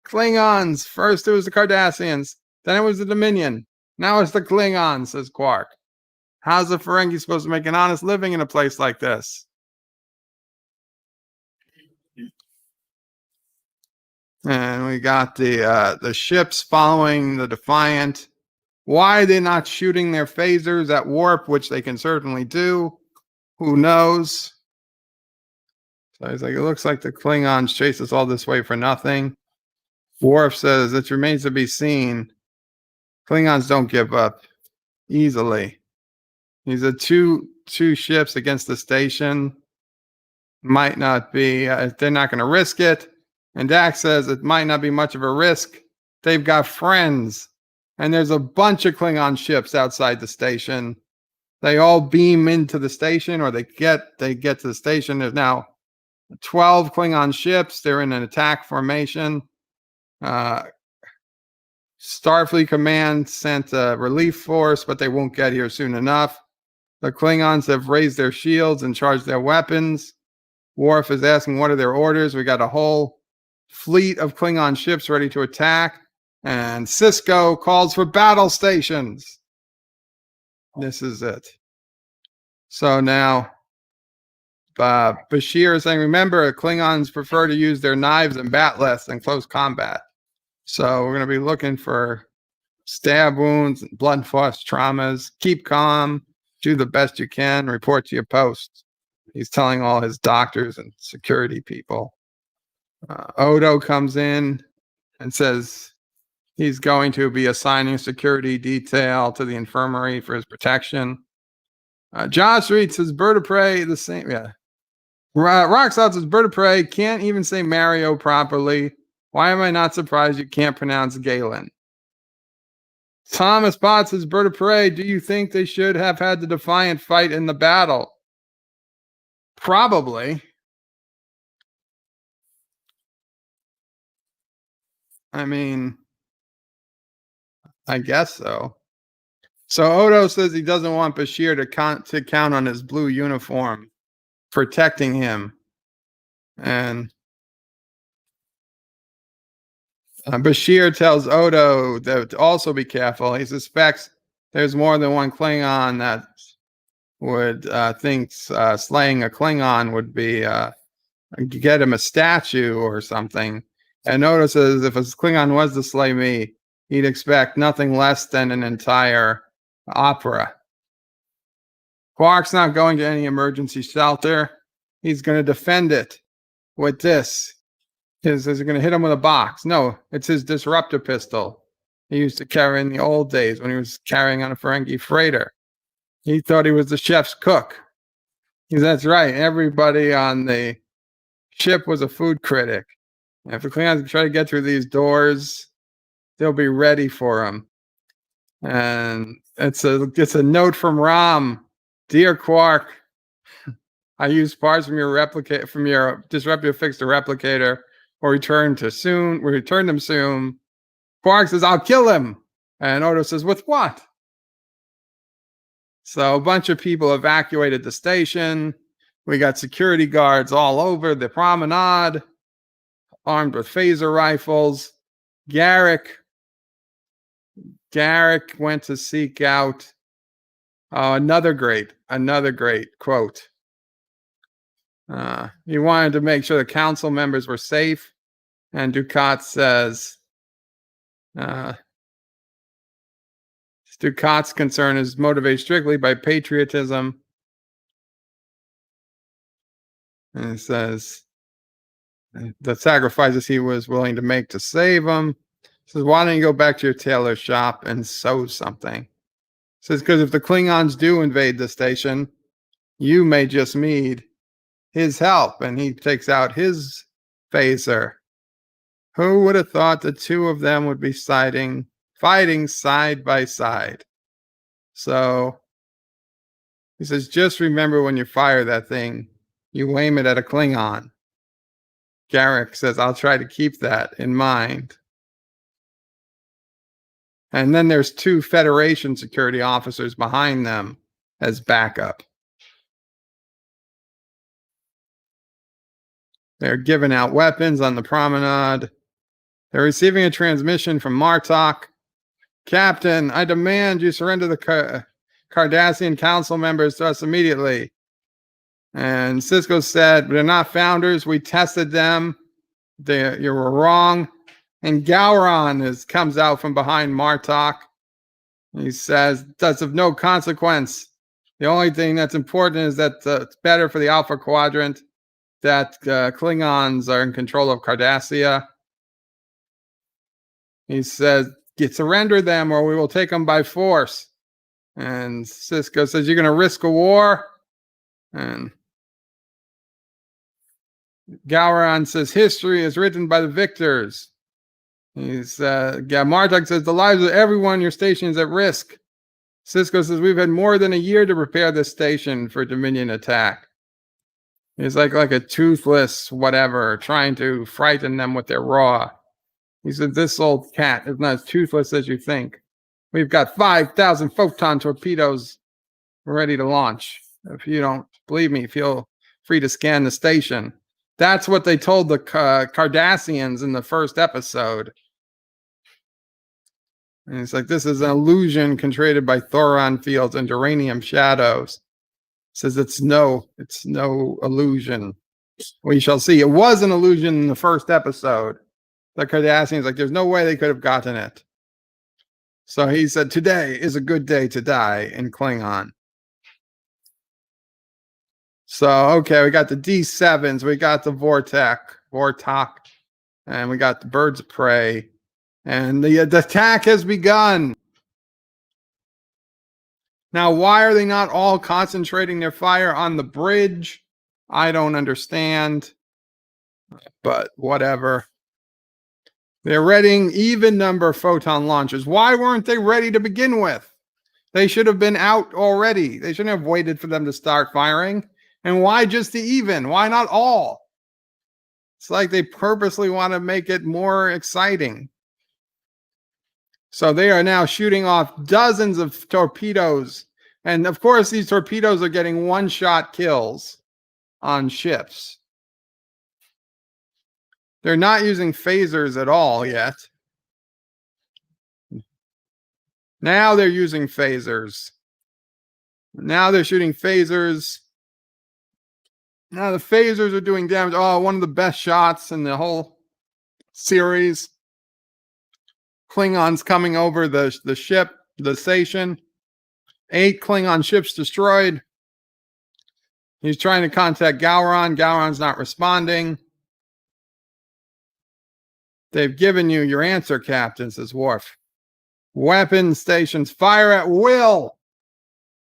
Klingons. First it was the Cardassians. Then it was the Dominion. Now it's the Klingons, says Quark. How's a Ferengi supposed to make an honest living in a place like this? And we got the ships following the Defiant. Why are they not shooting their phasers at Warp, which they can certainly do? Who knows? So he's like, it looks like the Klingons chased us all this way for nothing. Worf says, it remains to be seen. Klingons don't give up easily. These are two ships against the station. Might not be, they're not going to risk it. And Dax says it might not be much of a risk. They've got friends. And there's a bunch of Klingon ships outside the station. They all beam into the station, or they get to the station. There's now 12 Klingon ships. They're in an attack formation. Starfleet Command sent a relief force, but they won't get here soon enough. The Klingons have raised their shields and charged their weapons. Worf is asking, what are their orders? We got a whole fleet of Klingon ships ready to attack. And Sisko calls for battle stations. This is it. So now, Bashir is saying, remember, Klingons prefer to use their knives and batleths in close combat. So we're going to be looking for stab wounds, blood force traumas. Keep calm. Do the best you can. Report to your post. He's telling all his doctors and security people. Odo comes in and says he's going to be assigning a security detail to the infirmary for his protection. Josh reads his Bird of Prey, the same, yeah. Roxalt says Bird of Prey can't even say Mario properly. Why am I not surprised you can't pronounce Galen? Thomas Potts says Bird of Prey, do you think they should have had the Defiant fight in the battle? Probably. I mean, I guess so. So Odo says he doesn't want Bashir to count on his blue uniform protecting him. And Bashir tells Odo to also be careful. He suspects there's more than one Klingon that would thinks slaying a Klingon would be get him a statue or something. And Odo says if a Klingon was to slay me, he'd expect nothing less than an entire opera. Quark's not going to any emergency shelter. He's going to defend it with this. Is going to hit him with a box. No, it's his disruptor pistol he used to carry in the old days when he was carrying on a Ferengi freighter. He thought he was the chef's cook. That's right. Everybody on the ship was a food critic. If the Klingons try to get through these doors, they'll be ready for him. And it's a note from Rom. Dear Quark, I used parts from your disruptor to fix the replicator. Or return them soon. Quark says, I'll kill him. And Odo says, with what? So a bunch of people evacuated the station. We got security guards all over the promenade, armed with phaser rifles. Garak went to seek out another great quote. He wanted to make sure the council members were safe, and Dukat says, Dukat's concern is motivated strictly by patriotism. And it says, the sacrifices he was willing to make to save him. He says, why don't you go back to your tailor shop and sew something? He says, because if the Klingons do invade the station, you may just need his help. And he takes out his phaser. Who would have thought the two of them would be fighting side by side? So he says, just remember when you fire that thing, you aim it at a Klingon. Garak says, I'll try to keep that in mind. And then there's 2 Federation security officers behind them as backup. They're giving out weapons on the promenade. They're receiving a transmission from Martok. Captain, I demand you surrender the Cardassian council members to us immediately. And Sisko said, they're not founders. We tested them. You were wrong. And Gowron comes out from behind Martok. He says, that's of no consequence. The only thing that's important is that it's better for the Alpha Quadrant that Klingons are in control of Cardassia. He says, surrender them or we will take them by force. And Sisko says, you're going to risk a war? And Gowron says, history is written by the victors. Martok says, the lives of everyone in your station is at risk. Sisko says, we've had more than a year to prepare this station for Dominion attack. He's like a toothless whatever, trying to frighten them with their raw. He said, this old cat is not as toothless as you think. We've got 5,000 photon torpedoes ready to launch. If you don't believe me, feel free to scan the station. That's what they told the Cardassians in the first episode. And it's like, this is an illusion created by Thoron fields and uranium shadows. Says it's no illusion. We shall see. It was an illusion in the first episode. The Cardassians, there's no way they could have gotten it. So he said, today is a good day to die in Klingon. So, okay, we got the D7s, we got the Vortok, and we got the Birds of Prey. And the attack has begun. Now, why are they not all concentrating their fire on the bridge? I don't understand. But whatever. They're readying even number of photon launchers. Why weren't they ready to begin with? They should have been out already. They shouldn't have waited for them to start firing. And why just the even? Why not all? It's like they purposely want to make it more exciting. So they are now shooting off dozens of torpedoes. And of course, these torpedoes are getting one-shot kills on ships. They're not using phasers at all yet. Now they're using phasers. Now they're shooting phasers. Now the phasers are doing damage. Oh, one of the best shots in the whole series. Klingons coming over the ship, the station. 8 Klingon ships destroyed. He's trying to contact Gowron. Gowron's not responding. They've given you your answer, Captain, says Worf. Weapon stations fire at will.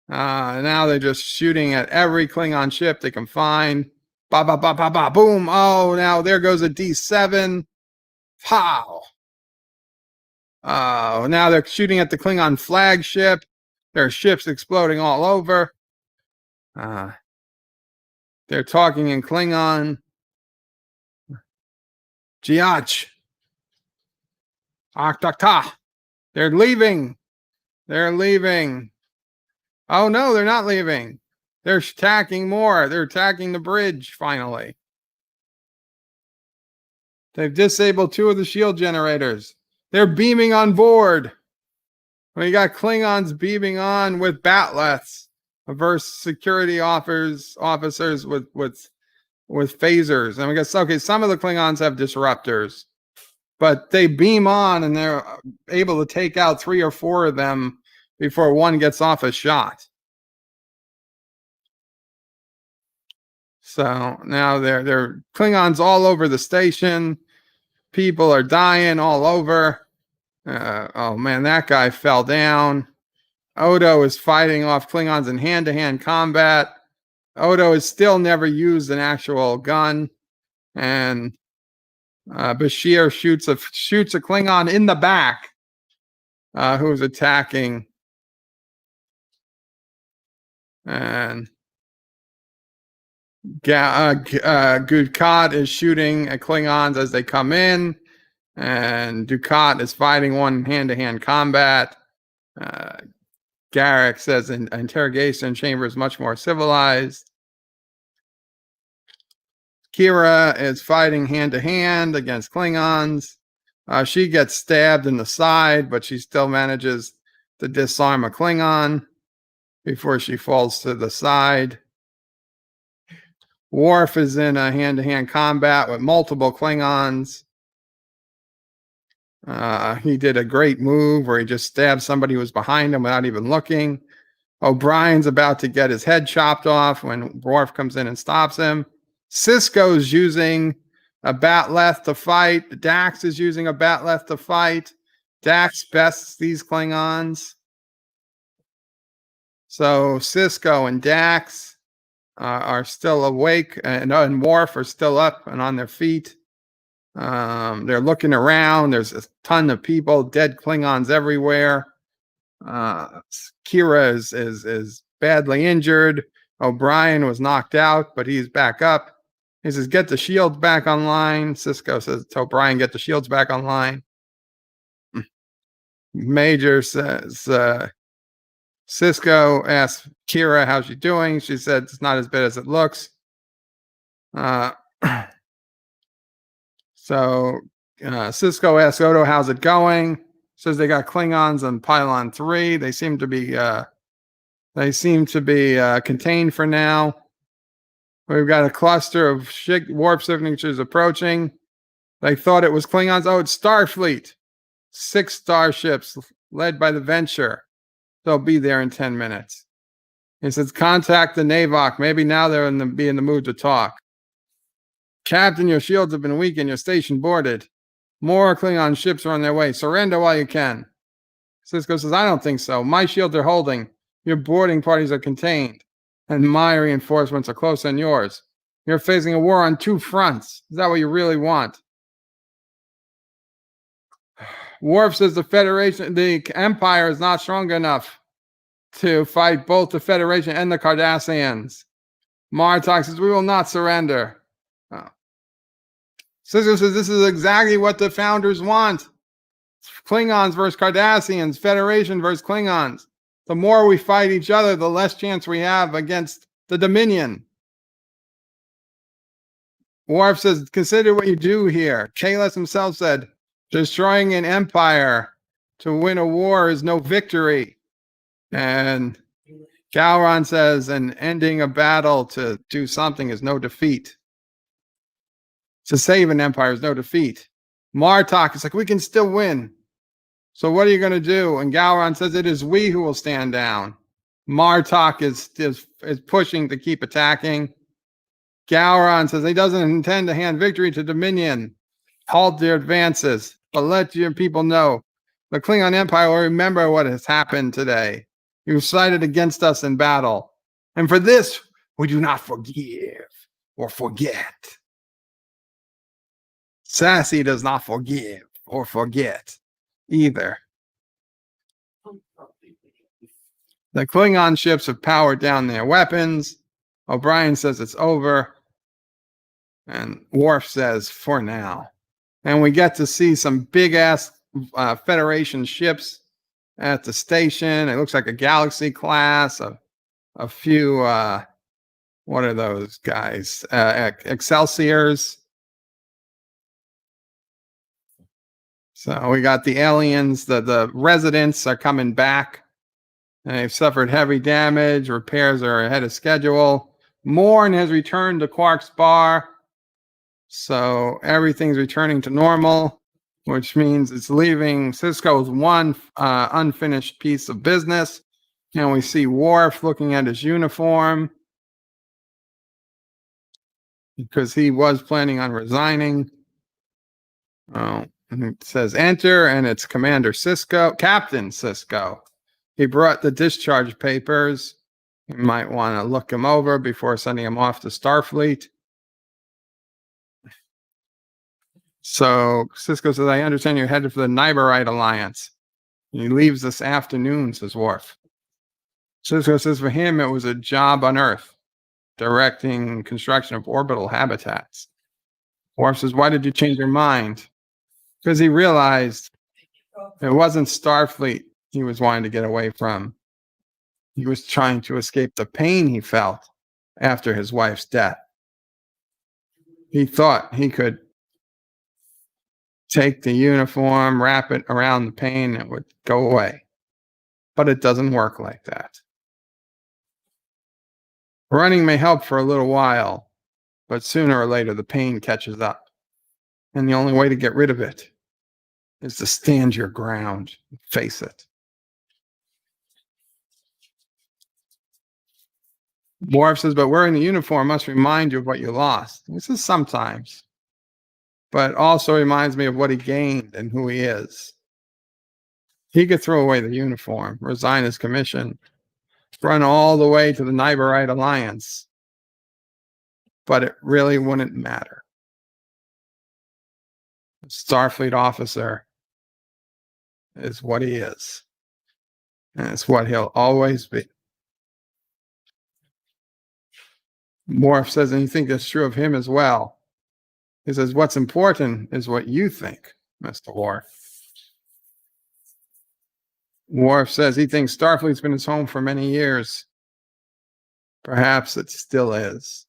Now they're just shooting at every Klingon ship they can find. Ba ba ba ba ba boom. Oh, now there goes a D7. Pow. Now they're shooting at the Klingon flagship. There are ships exploding all over. They're talking in Klingon. Jiach. Aktakta. They're leaving. They're leaving. Oh, no, they're not leaving. They're attacking more. They're attacking the bridge, finally. They've disabled 2 of the shield generators. They're beaming on board. We got Klingons beaming on with batleths versus security officers with phasers. And I guess, okay, some of the Klingons have disruptors, but they beam on and they're able to take out 3 or 4 of them before one gets off a shot. So now they're Klingons all over the station. People are dying all over. Oh man, that guy fell down. Odo is fighting off Klingons in hand-to-hand combat. Odo has still never used an actual gun. And Bashir shoots a Klingon in the back who's attacking. And Dukat is shooting at Klingons as they come in. And Dukat is fighting one hand-to-hand combat. Garak says an interrogation chamber is much more civilized. Kira is fighting hand-to-hand against Klingons. She gets stabbed in the side, but she still manages to disarm a Klingon before she falls to the side. Worf is in a hand-to-hand combat with multiple Klingons. He did a great move where he just stabbed somebody who was behind him without even looking. O'Brien's about to get his head chopped off when Worf comes in and stops him. Sisko's using a batleth to fight. Dax is using a batleth to fight. Dax bests these Klingons. So Sisko and Dax are still awake, and Worf are still up and on their feet. They're looking around. There's a ton of people, dead Klingons everywhere. Kira is badly injured. O'Brien was knocked out, but he's back up. He says, get the shields back online. Sisko says to O'Brien, get the shields back online. Major says, Sisko asks Kira how she's doing. She said it's not as bad as it looks. So Sisko asks Odo, how's it going? Says they got Klingons on Pylon 3. They seem to be contained for now. We've got a cluster of warp signatures approaching. They thought it was Klingons. Oh, it's Starfleet. 6 starships led by the Venture. They'll be there in 10 minutes. He says, contact the Navok. Maybe now they're be in the mood to talk. Captain, your shields have been weakened. Your station boarded. More Klingon ships are on their way. Surrender while you can. Sisko says, I don't think so. My shields are holding. Your boarding parties are contained. And my reinforcements are close on yours. You're facing a war on 2 fronts. Is that what you really want? Worf says the Empire is not strong enough to fight both the Federation and the Cardassians. Martok says, we will not surrender. Oh. Sisko says, this is exactly what the founders want. Klingons versus Cardassians, Federation versus Klingons. The more we fight each other, the less chance we have against the Dominion. Worf says, consider what you do here. Kahless himself said, destroying an empire to win a war is no victory. And Gowron says, and ending a battle to do something is no defeat. To save an empire is no defeat. Martok is like, we can still win. So what are you going to do? And Gowron says, it is we who will stand down. Martok is pushing to keep attacking. Gowron says he doesn't intend to hand victory to Dominion. Halt their advances, but let your people know. The Klingon Empire will remember what has happened today. You sided against us in battle. And for this, we do not forgive or forget. Sassy does not forgive or forget either. The Klingon ships have powered down their weapons. O'Brien says it's over. And Worf says, for now. And we get to see some big-ass Federation ships at the station. It looks like a Galaxy class, a few, what are those guys? Excelsiors. So we got the aliens, the residents are coming back. And they've suffered heavy damage. Repairs are ahead of schedule. Morn has returned to Quark's bar. So everything's returning to normal, which means it's leaving Sisko's one unfinished piece of business. And we see Worf looking at his uniform because he was planning on resigning. Oh, and it says enter, and it's Commander Sisko, Captain Sisko. He brought the discharge papers. You might want to look him over before sending him off to Starfleet. So Sisko says, I understand you're headed for the Nyberite Alliance. He leaves this afternoon, says Worf. Sisko says for him, it was a job on Earth, directing construction of orbital habitats. Worf says, why did you change your mind? Because he realized it wasn't Starfleet he was wanting to get away from. He was trying to escape the pain he felt after his wife's death. He thought he could take the uniform, wrap it around the pain, and it would go away. But it doesn't work like that. Running may help for a little while, but sooner or later the pain catches up. And the only way to get rid of it is to stand your ground and face it. Worf says, but wearing the uniform must remind you of what you lost. This is sometimes, but also reminds me of what he gained and who he is. He could throw away the uniform, resign his commission, run all the way to the Nyberite Alliance, but it really wouldn't matter. A Starfleet officer is what he is, and it's what he'll always be. Worf says, and you think that's true of him as well. He says, what's important is what you think, Mr. Worf. Worf says he thinks Starfleet's been his home for many years. Perhaps it still is.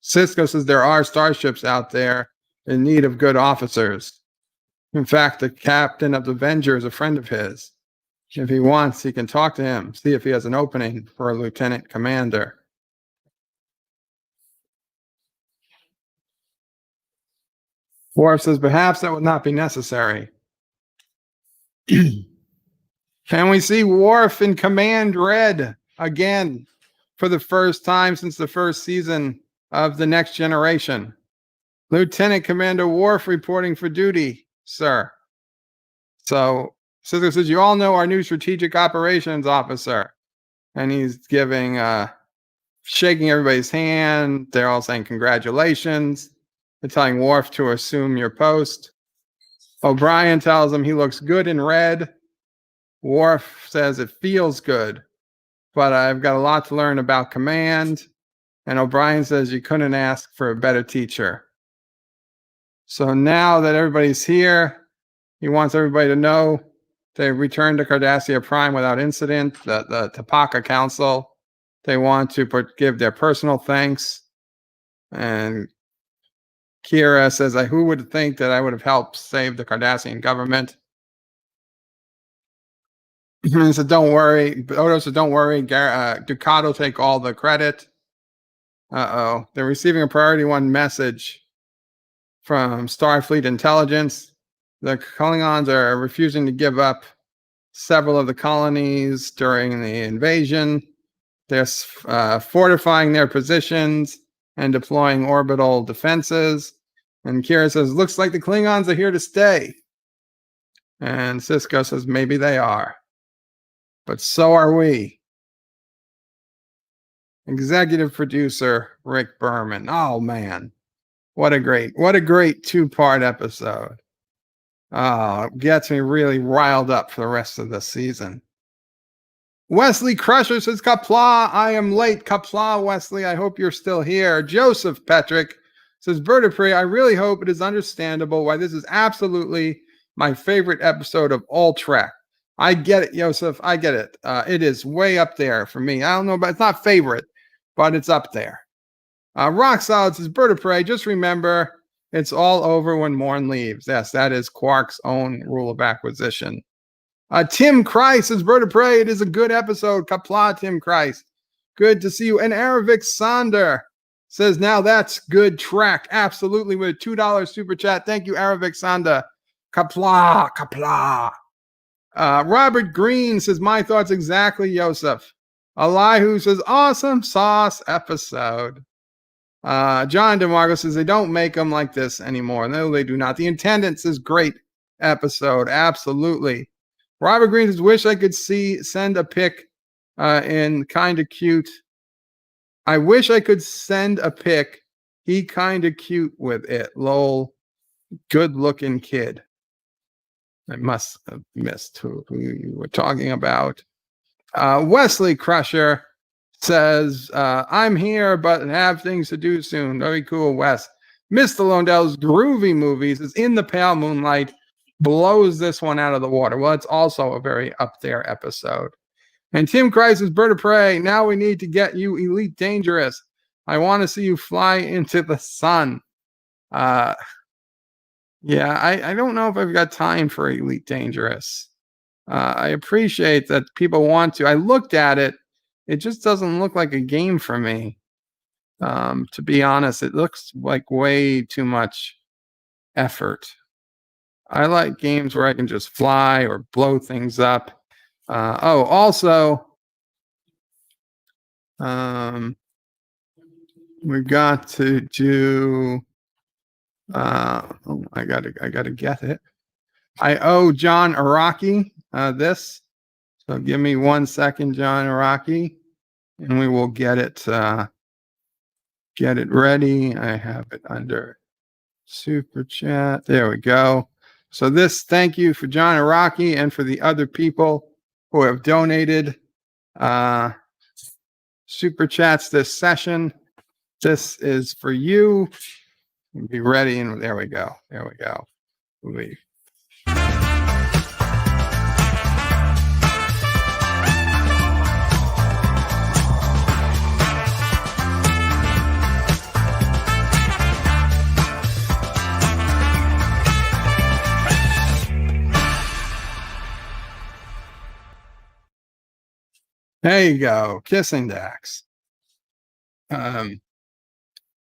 Sisko says there are starships out there in need of good officers. In fact, the captain of the Avenger is a friend of his. If he wants, he can talk to him, see if he has an opening for a lieutenant commander. Worf says perhaps that would not be necessary. And we see Worf in Command Red again for the first time since the first season of The Next Generation. Lieutenant Commander Worf reporting for duty, sir. So Sisko says, you all know our new strategic operations officer. And he's giving, shaking everybody's hand. They're all saying congratulations. They're telling Worf to assume your post. O'Brien tells him he looks good in red. Worf says it feels good. but I've got a lot to learn about command. And O'Brien says you couldn't ask for a better teacher. So now that everybody's here, he wants everybody to know they returned to Cardassia Prime without incident. The Tapaka Council, they want to give their personal thanks. And Kira says, who would think that I would have helped save the Cardassian government? He said, don't worry. Odo said, don't worry. Ducat will take all the credit. They're receiving a priority 1 message from Starfleet intelligence. The Klingons are refusing to give up several of the colonies during the invasion. They're fortifying their positions and deploying orbital defenses. And Kira says, looks like the Klingons are here to stay. And Sisko says, maybe they are. But so are we. Executive producer Rick Berman. Oh man, what a great 2-part episode. It gets me really riled up for the rest of the season. Wesley Crusher says, Qapla, I am late. Qapla, Wesley, I hope you're still here. Joseph Petrick says, Bird of Prey, I really hope it is understandable why this is absolutely my favorite episode of all Trek. I get it, Joseph. I get it. It is way up there for me. I don't know, but it's not favorite, but it's up there. Rock Solid says, Bird of Prey, just remember, it's all over when Morn leaves. Yes, that is Quark's own rule of acquisition. Tim Christ says, Bird of Prey, it is a good episode. Qapla, Tim Christ. Good to see you. And Aravic Sonder says, now that's good track. Absolutely, with a $2 super chat. Thank you, Aravic Sonder. Qapla, Qapla. Robert Green says, my thoughts exactly, Joseph. Elihu says, awesome sauce episode. John DeMarco says, they don't make them like this anymore. No, they do not. The Intendant says, great episode. Absolutely. Robert Green says, wish I could send a pic in Kinda Cute. I wish I could send a pic. He kinda cute with it. Lol. Good looking kid. I must have missed who you were talking about. Wesley Crusher says, I'm here, but have things to do soon. Very cool, Wes. Mr. Londell's Groovy Movies is In the Pale Moonlight. Blows this one out of the water. Well, it's also a very up there episode. And Tim Christ is Bird of Prey. Now we need to get you Elite Dangerous. I want to see you fly into the sun. Yeah, I don't know if I've got time for Elite Dangerous. I appreciate that people want to. I looked at it. It just doesn't look like a game for me. To be honest, it looks like way too much effort. I like games where I can just fly or blow things up. Also, we've got to do. I gotta get it. I owe John Araki this, so give me 1 second, John Araki, and we will get it ready. I have it under super chat. There we go. So this, thank you for John Araki and for the other people who have donated super chats this session. This is for you. Be ready, and there we go. There we go. Leave. There you go. Kissing Dax.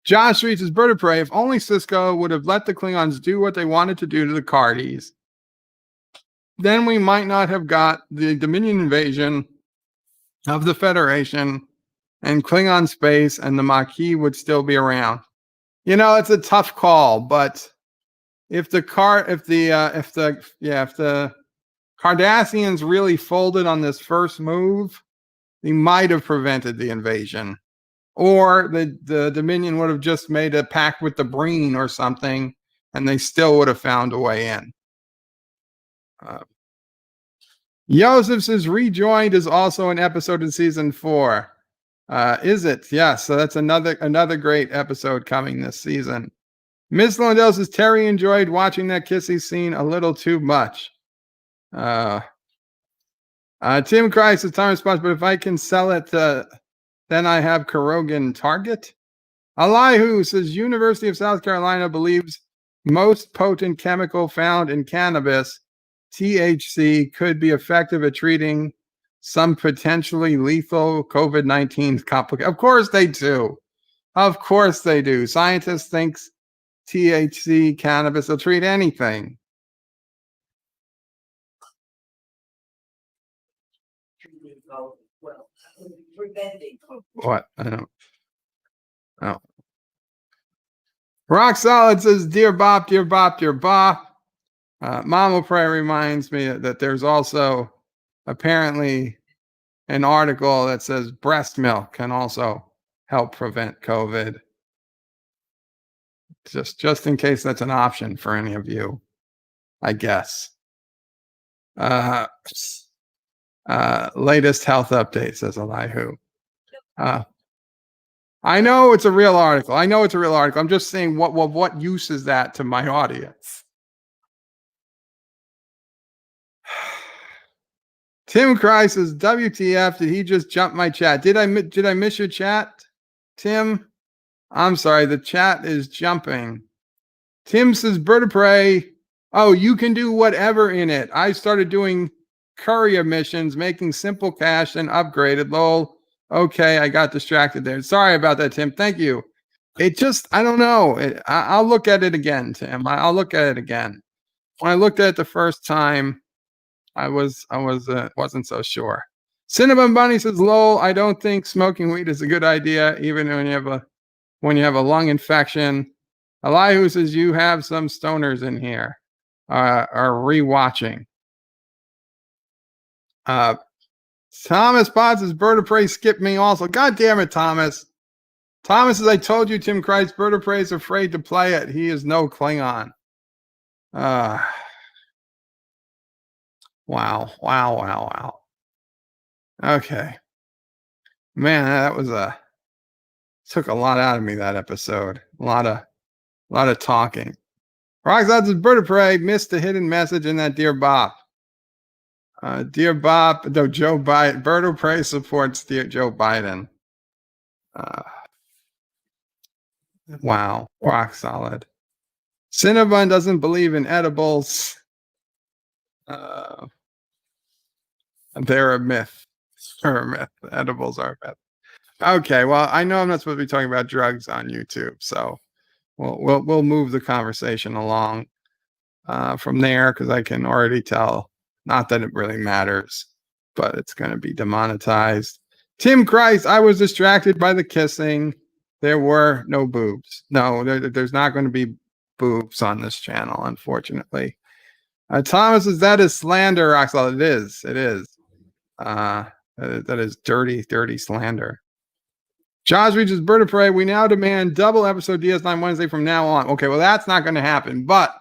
Josh Reed says, Bird of Prey, if only Sisko would have let the Klingons do what they wanted to do to the Cardis, then we might not have got the Dominion invasion of the Federation, and Klingon space and the Maquis would still be around. You know, it's a tough call, but if the Cardassians really folded on this first move, they might have prevented the invasion. Or the Dominion would have just made a pact with the Breen or something, and they still would have found a way in. Joseph says Rejoined is also an episode in season 4. Is it? Yes. So that's another great episode coming this season. Miss Londell says Terry enjoyed watching that kissy scene a little too much. Tim Christ says time response, but if I can sell it, then I have Kurogan target. Elihu says University of South Carolina believes most potent chemical found in cannabis, THC, could be effective at treating some potentially lethal COVID-19 complications. Of course they do. Of course they do. Scientists think THC, cannabis will treat anything. What? I don't. Oh. Rock Solid says, Dear Bop, dear Bop, dear Bop. Mama Prayer reminds me that there's also apparently an article that says breast milk can also help prevent COVID. Just in case that's an option for any of you, I guess. Latest health update, says Elihu. I know it's a real article. I'm just saying what use is that to my audience? Tim Christ says, WTF, did he just jump my chat? Did I miss your chat, Tim? I'm sorry, the chat is jumping. Tim says, Bird of Prey, oh, you can do whatever in it. I started doing courier missions, making simple cash, and upgraded. Lol. Okay, I got distracted there. Sorry about that, Tim. Thank you. It just, I don't know. I'll look at it again, Tim. I'll look at it again. When I looked at it the first time, I wasn't so sure. Cinnamon Bunny says, lol, I don't think smoking weed is a good idea, even when you have a lung infection. Elihu says, you have some stoners in here, are rewatching. Thomas Potts says, Bird of Prey skipped me also. God damn it, Thomas. Thomas says, I told you, Tim Christ, Bird of Prey is afraid to play it. He is no Klingon. Wow. Okay. Man, that took a lot out of me, that episode. A lot of talking. Roxanne says, Bird of Prey missed the hidden message in that Dear Bop. Dear Bop, no, Joe Biden. Bird of Prey supports Joe Biden. Wow, rock solid. Cinnabon doesn't believe in edibles. They're a myth. Edibles are a myth. Okay, well, I know I'm not supposed to be talking about drugs on YouTube, so we'll move the conversation along from there, because I can already tell, not that it really matters, but it's going to be demonetized. Tim Christ, I was distracted by the kissing. There were no boobs. No, there's not going to be boobs on this channel, unfortunately. Thomas says, that is slander, Roxal. It is. That is dirty slander. Josh reaches Bird of Prey. We now demand double episode DS9 Wednesday from now on. Okay, well, that's not going to happen, but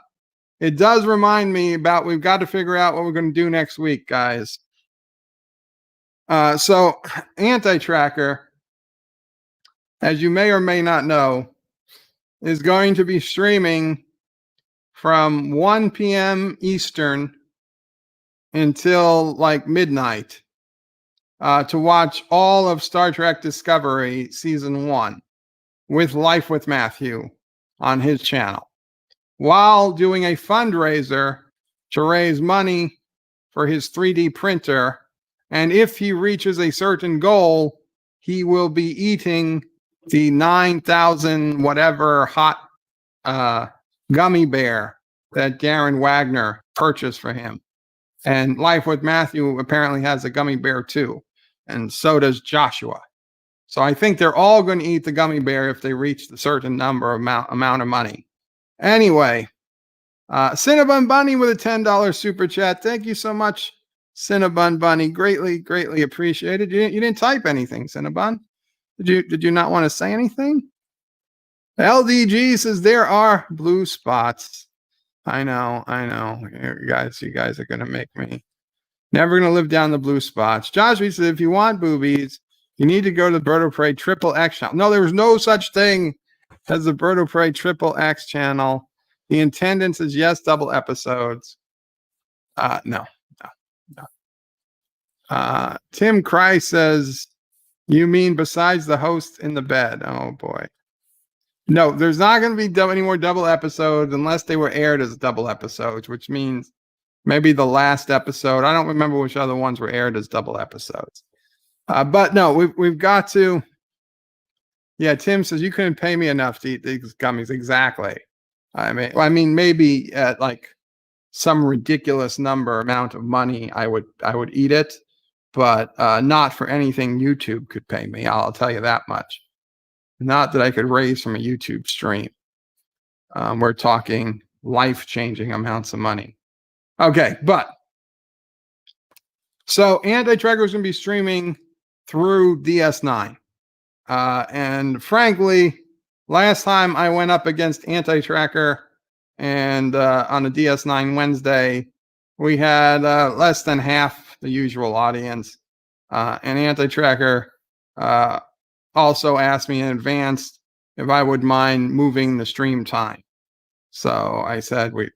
it does remind me about we've got to figure out what we're going to do next week, guys. So Anti-Tracker, as you may or may not know, is going to be streaming from 1 p.m. Eastern until like midnight to watch all of Star Trek Discovery Season 1 with Life with Matthew on his channel, while doing a fundraiser to raise money for his 3D printer. And if he reaches a certain goal, he will be eating the 9,000 whatever hot gummy bear that Darren Wagner purchased for him. And Life with Matthew apparently has a gummy bear too. And so does Joshua. So I think they're all going to eat the gummy bear if they reach the certain number amount of money. Anyway, Cinnabon Bunny with a $10 super chat. Thank you so much, Cinnabon Bunny. Greatly appreciated. You didn't type anything, Cinnabon. Did you not want to say anything? LDG says there are blue spots. I know. You guys are gonna make me Never gonna live down the blue spots. Josh says, if you want boobies, you need to go to the Bird of Prey Triple X channel. No, there was no such thing as the Bird of Prey Triple X channel. The attendance is yes, double episodes. No. Tim Cry says, you mean besides the host in the bed? Oh boy. No, there's not going to be any more double episodes unless they were aired as double episodes, which means maybe the last episode. I don't remember which other ones were aired as double episodes. But no, we've got to. Yeah, Tim says you couldn't pay me enough to eat these gummies. Exactly. I mean, maybe at like some ridiculous amount of money, I would eat it, but not for anything YouTube could pay me. I'll tell you that much. Not that I could raise from a YouTube stream. We're talking life-changing amounts of money. Okay, but so Anti-Tracker is going to be streaming through DS9. And frankly, last time I went up against Anti-Tracker and on a DS9 Wednesday, we had less than half the usual audience. And Anti-Tracker also asked me in advance if I would mind moving the stream time. So I said we'd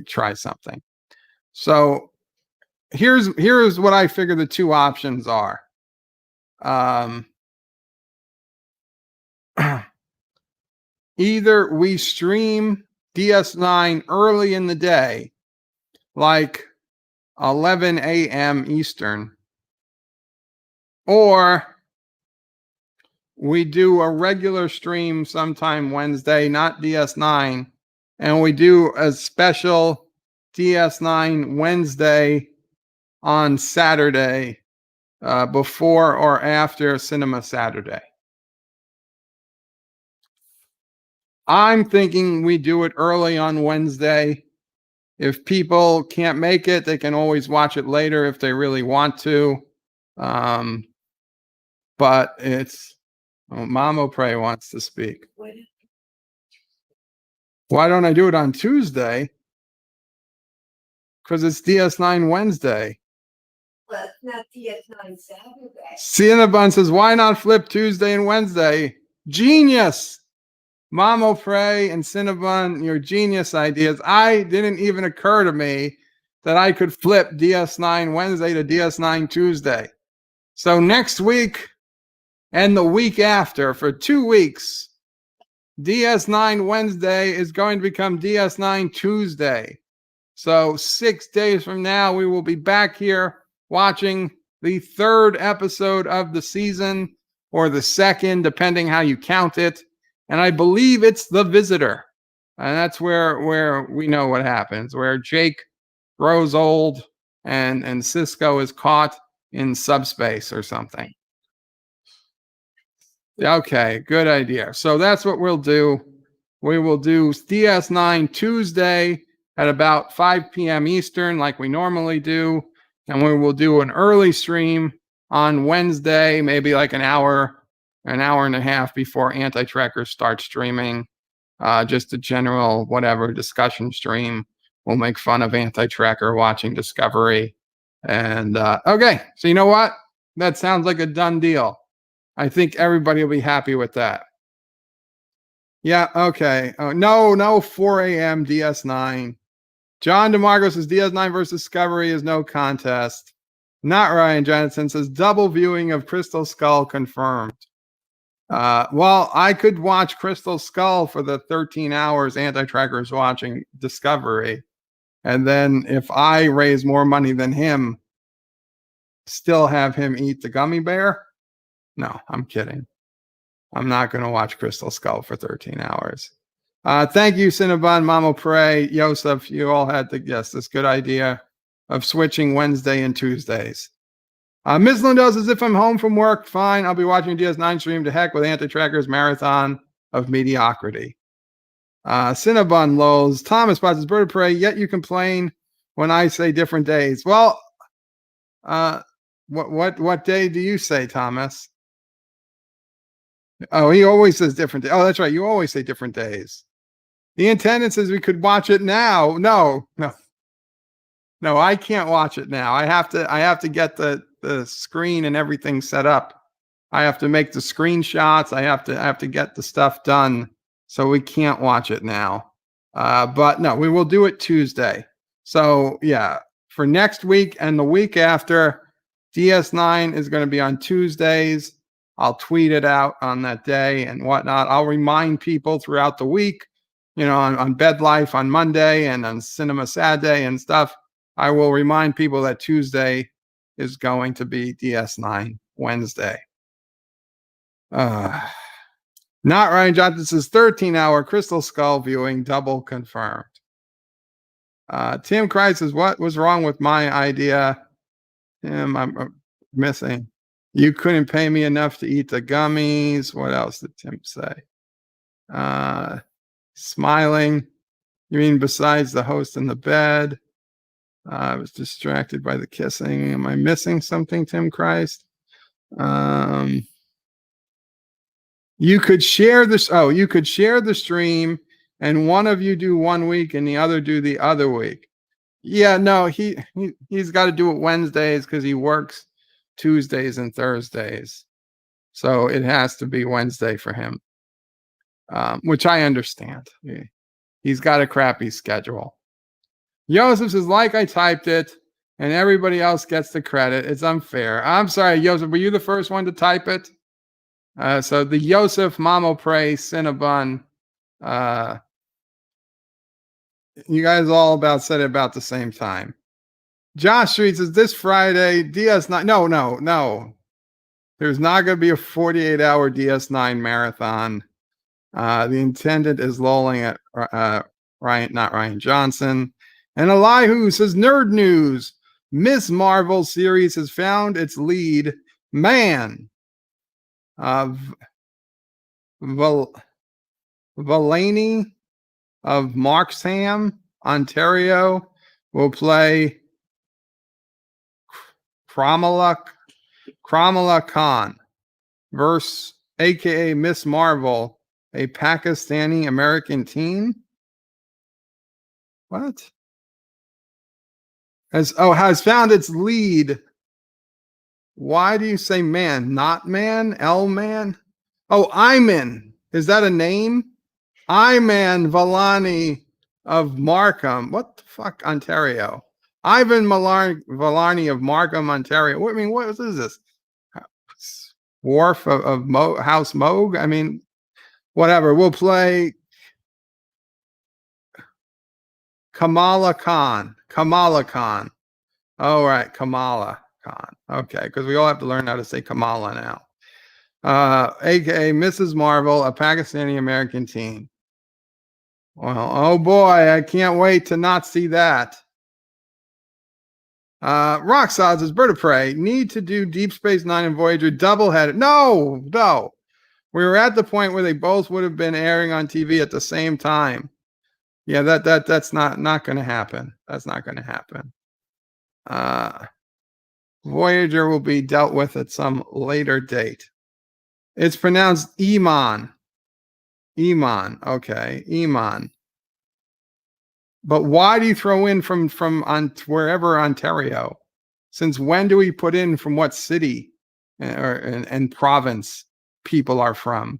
try something. So here's what I figure the two options are. Either we stream DS9 early in the day, like 11 a.m. Eastern, or we do a regular stream sometime Wednesday, not DS9, and we do a special DS9 Wednesday on Saturday before or after Cinema Saturday. I'm thinking we do it early on Wednesday. If people can't make it, they can always watch it later if they really want to. But it's... Oh, Mamo Prey wants to speak. Why don't I do it on Tuesday? Because it's DS9 Wednesday. Well, it's not DS9 Saturday. Cinnabon says, why not flip Tuesday and Wednesday? Genius! Mamo Prey and Cinnabon, your genius ideas. I didn't even occur to me that I could flip DS9 Wednesday to DS9 Tuesday. So next week and the week after, for 2 weeks, DS9 Wednesday is going to become DS9 Tuesday. So 6 days from now, we will be back here watching the third episode of the season, or the second, depending how you count it. And I believe it's The Visitor. And that's where we know what happens, where Jake grows old and Sisko is caught in subspace or something. Okay, good idea. So that's what we'll do. We will do DS9 Tuesday at about 5 p.m. Eastern, like we normally do. And we will do an early stream on Wednesday, maybe like an hour and a half before Anti-Tracker starts streaming. Just a general whatever discussion stream. We'll make fun of Anti-Tracker watching Discovery. And okay, so you know what? That sounds like a done deal. I think everybody will be happy with that. Yeah, okay. No 4 a.m. DS9. John DeMarco says DS9 versus Discovery is no contest. Not Ryan Johnson says double viewing of Crystal Skull confirmed. Well, I could watch Crystal Skull for the 13 hours Anti-Tracker is watching Discovery. And then if I raise more money than him, still have him eat the gummy bear? No, I'm kidding. I'm not going to watch Crystal Skull for 13 hours. Thank you, Cinnabon, Mamo Prey, Yosef. You all had to guess this good idea of switching Wednesday and Tuesdays. Ms. Lindell says, if I'm home from work, fine. I'll be watching DS9 stream to heck with Anti-Tracker's marathon of mediocrity. Cinnabon lulls. Thomas says, Bird of Prey, yet you complain when I say different days. Well, what day do you say, Thomas? Oh, he always says different days. Oh, that's right. You always say different days. The intendant says we could watch it now. No. No, I can't watch it now. I have to get the screen and everything set up. I have to make the screenshots. I have to get the stuff done. So we can't watch it now. But no, we will do it Tuesday. So yeah, for next week and the week after, DS9 is going to be on Tuesdays. I'll tweet it out on that day and whatnot. I'll remind people throughout the week, on Bed Life on Monday and on Cinema Saturday and stuff. I will remind people that Tuesday is going to be DS9 Wednesday. Not Ryan Johnson. This is 13-hour Crystal Skull viewing, double confirmed. Tim Christ says, what was wrong with my idea? Tim, I'm missing. You couldn't pay me enough to eat the gummies. What else did Tim say? Smiling. You mean besides the host in the bed? I was distracted by the kissing. Am I missing something, Tim Christ? You could share this. Oh, you could share the stream and one of you do 1 week and the other do the other week. Yeah, no, he's got to do it Wednesdays because he works Tuesdays and Thursdays. So it has to be Wednesday for him, which I understand. He's got a crappy schedule. Joseph says, like I typed it and everybody else gets the credit. It's unfair. I'm sorry, Joseph, were you the first one to type it? So the Joseph Mamo Pray Cinnabon, you guys all said it about the same time. Josh Street says this Friday, DS9. No. There's not going to be a 48-hour DS9 marathon. The intendant is lolling at not Ryan Johnson. And Elihu says nerd news. Miss Marvel series has found its lead man. Valani of Marxham, Ontario, will play Qapla Khan versus aka Miss Marvel, a Pakistani American teen. What? Has found its lead. Why do you say man, not man? L man? Oh, Iman. Is that a name? Iman Valani of Markham. What the fuck, Ontario? Ivan Valani of Markham, Ontario. What is this? Worf of House Moog? I mean, whatever. We'll play Kamala Khan. Oh, right. Kamala Khan. Okay, because we all have to learn how to say Kamala now. AKA Mrs. Marvel, a Pakistani American teen. Well, oh boy, I can't wait to not see that. Rocksods is Bird of Prey. Need to do Deep Space Nine and Voyager double-headed. No. We were at the point where they both would have been airing on TV at the same time. Yeah, that's not going to happen. That's not going to happen. Voyager will be dealt with at some later date. It's pronounced Iman. Okay, Iman. But why do you throw in from wherever Ontario? Since when do we put in from what city and province people are from?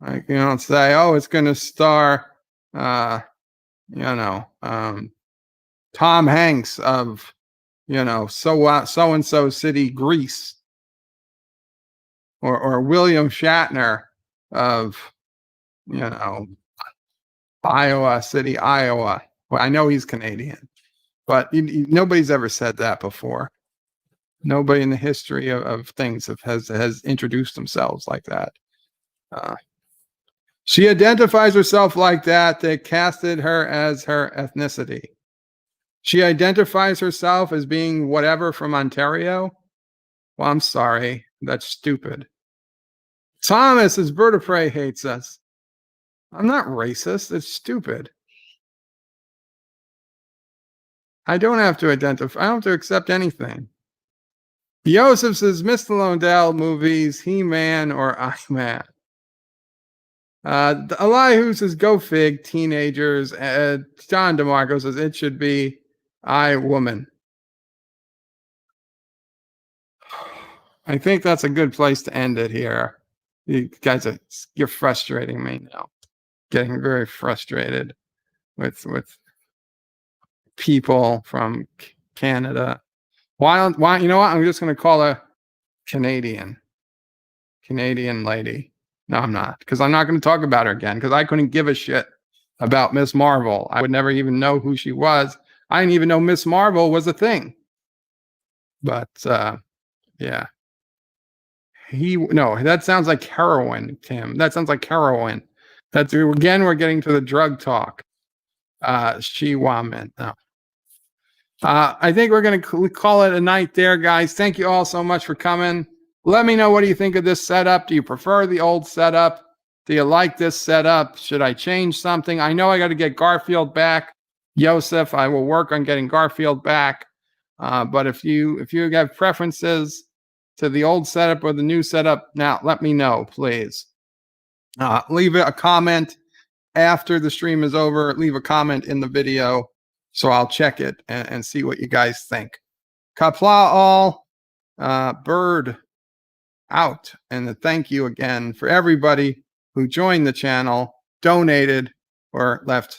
Like, you don't say, oh, it's going to star, Tom Hanks of, so and so city, Greece, or William Shatner of, Iowa City, Iowa. Well, I know he's Canadian, but nobody's ever said that before. Nobody in the history of things has introduced themselves like that. She identifies herself like that. They casted her as her ethnicity. She identifies herself as being whatever from Ontario. Well, I'm sorry. That's stupid. Thomas is Bird of Prey hates us. I'm not racist. It's stupid. I don't have to identify. I don't have to accept anything. Joseph says, Mr. Londell movies, He-Man or I-Man. Elihu says, go fig, teenagers. John DeMarco says, it should be I woman. I think that's a good place to end it here. You guys you're frustrating me now. Getting very frustrated with people from Canada. Why you know what? I'm just going to call her Canadian lady. No, I'm not, because I'm not going to talk about her again, because I couldn't give a shit about Miss Marvel. I would never even know who she was. I didn't even know Miss Marvel was a thing. But yeah. No, that sounds like heroin, Tim. That sounds like heroin. That's again, we're getting to the drug talk. She woman. No. I think we're going to call it a night there, guys. Thank you all so much for coming. Let me know, what do you think of this setup? Do you prefer the old setup? Do you like this setup? Should I change something? I know I got to get Garfield back. Yosef, I will work on getting Garfield back. But if you have preferences to the old setup or the new setup, now let me know, please. Leave a comment after the stream is over. Leave a comment in the video, so I'll check it and see what you guys think. Qapla all, bird out. And thank you again for everybody who joined the channel, donated, or left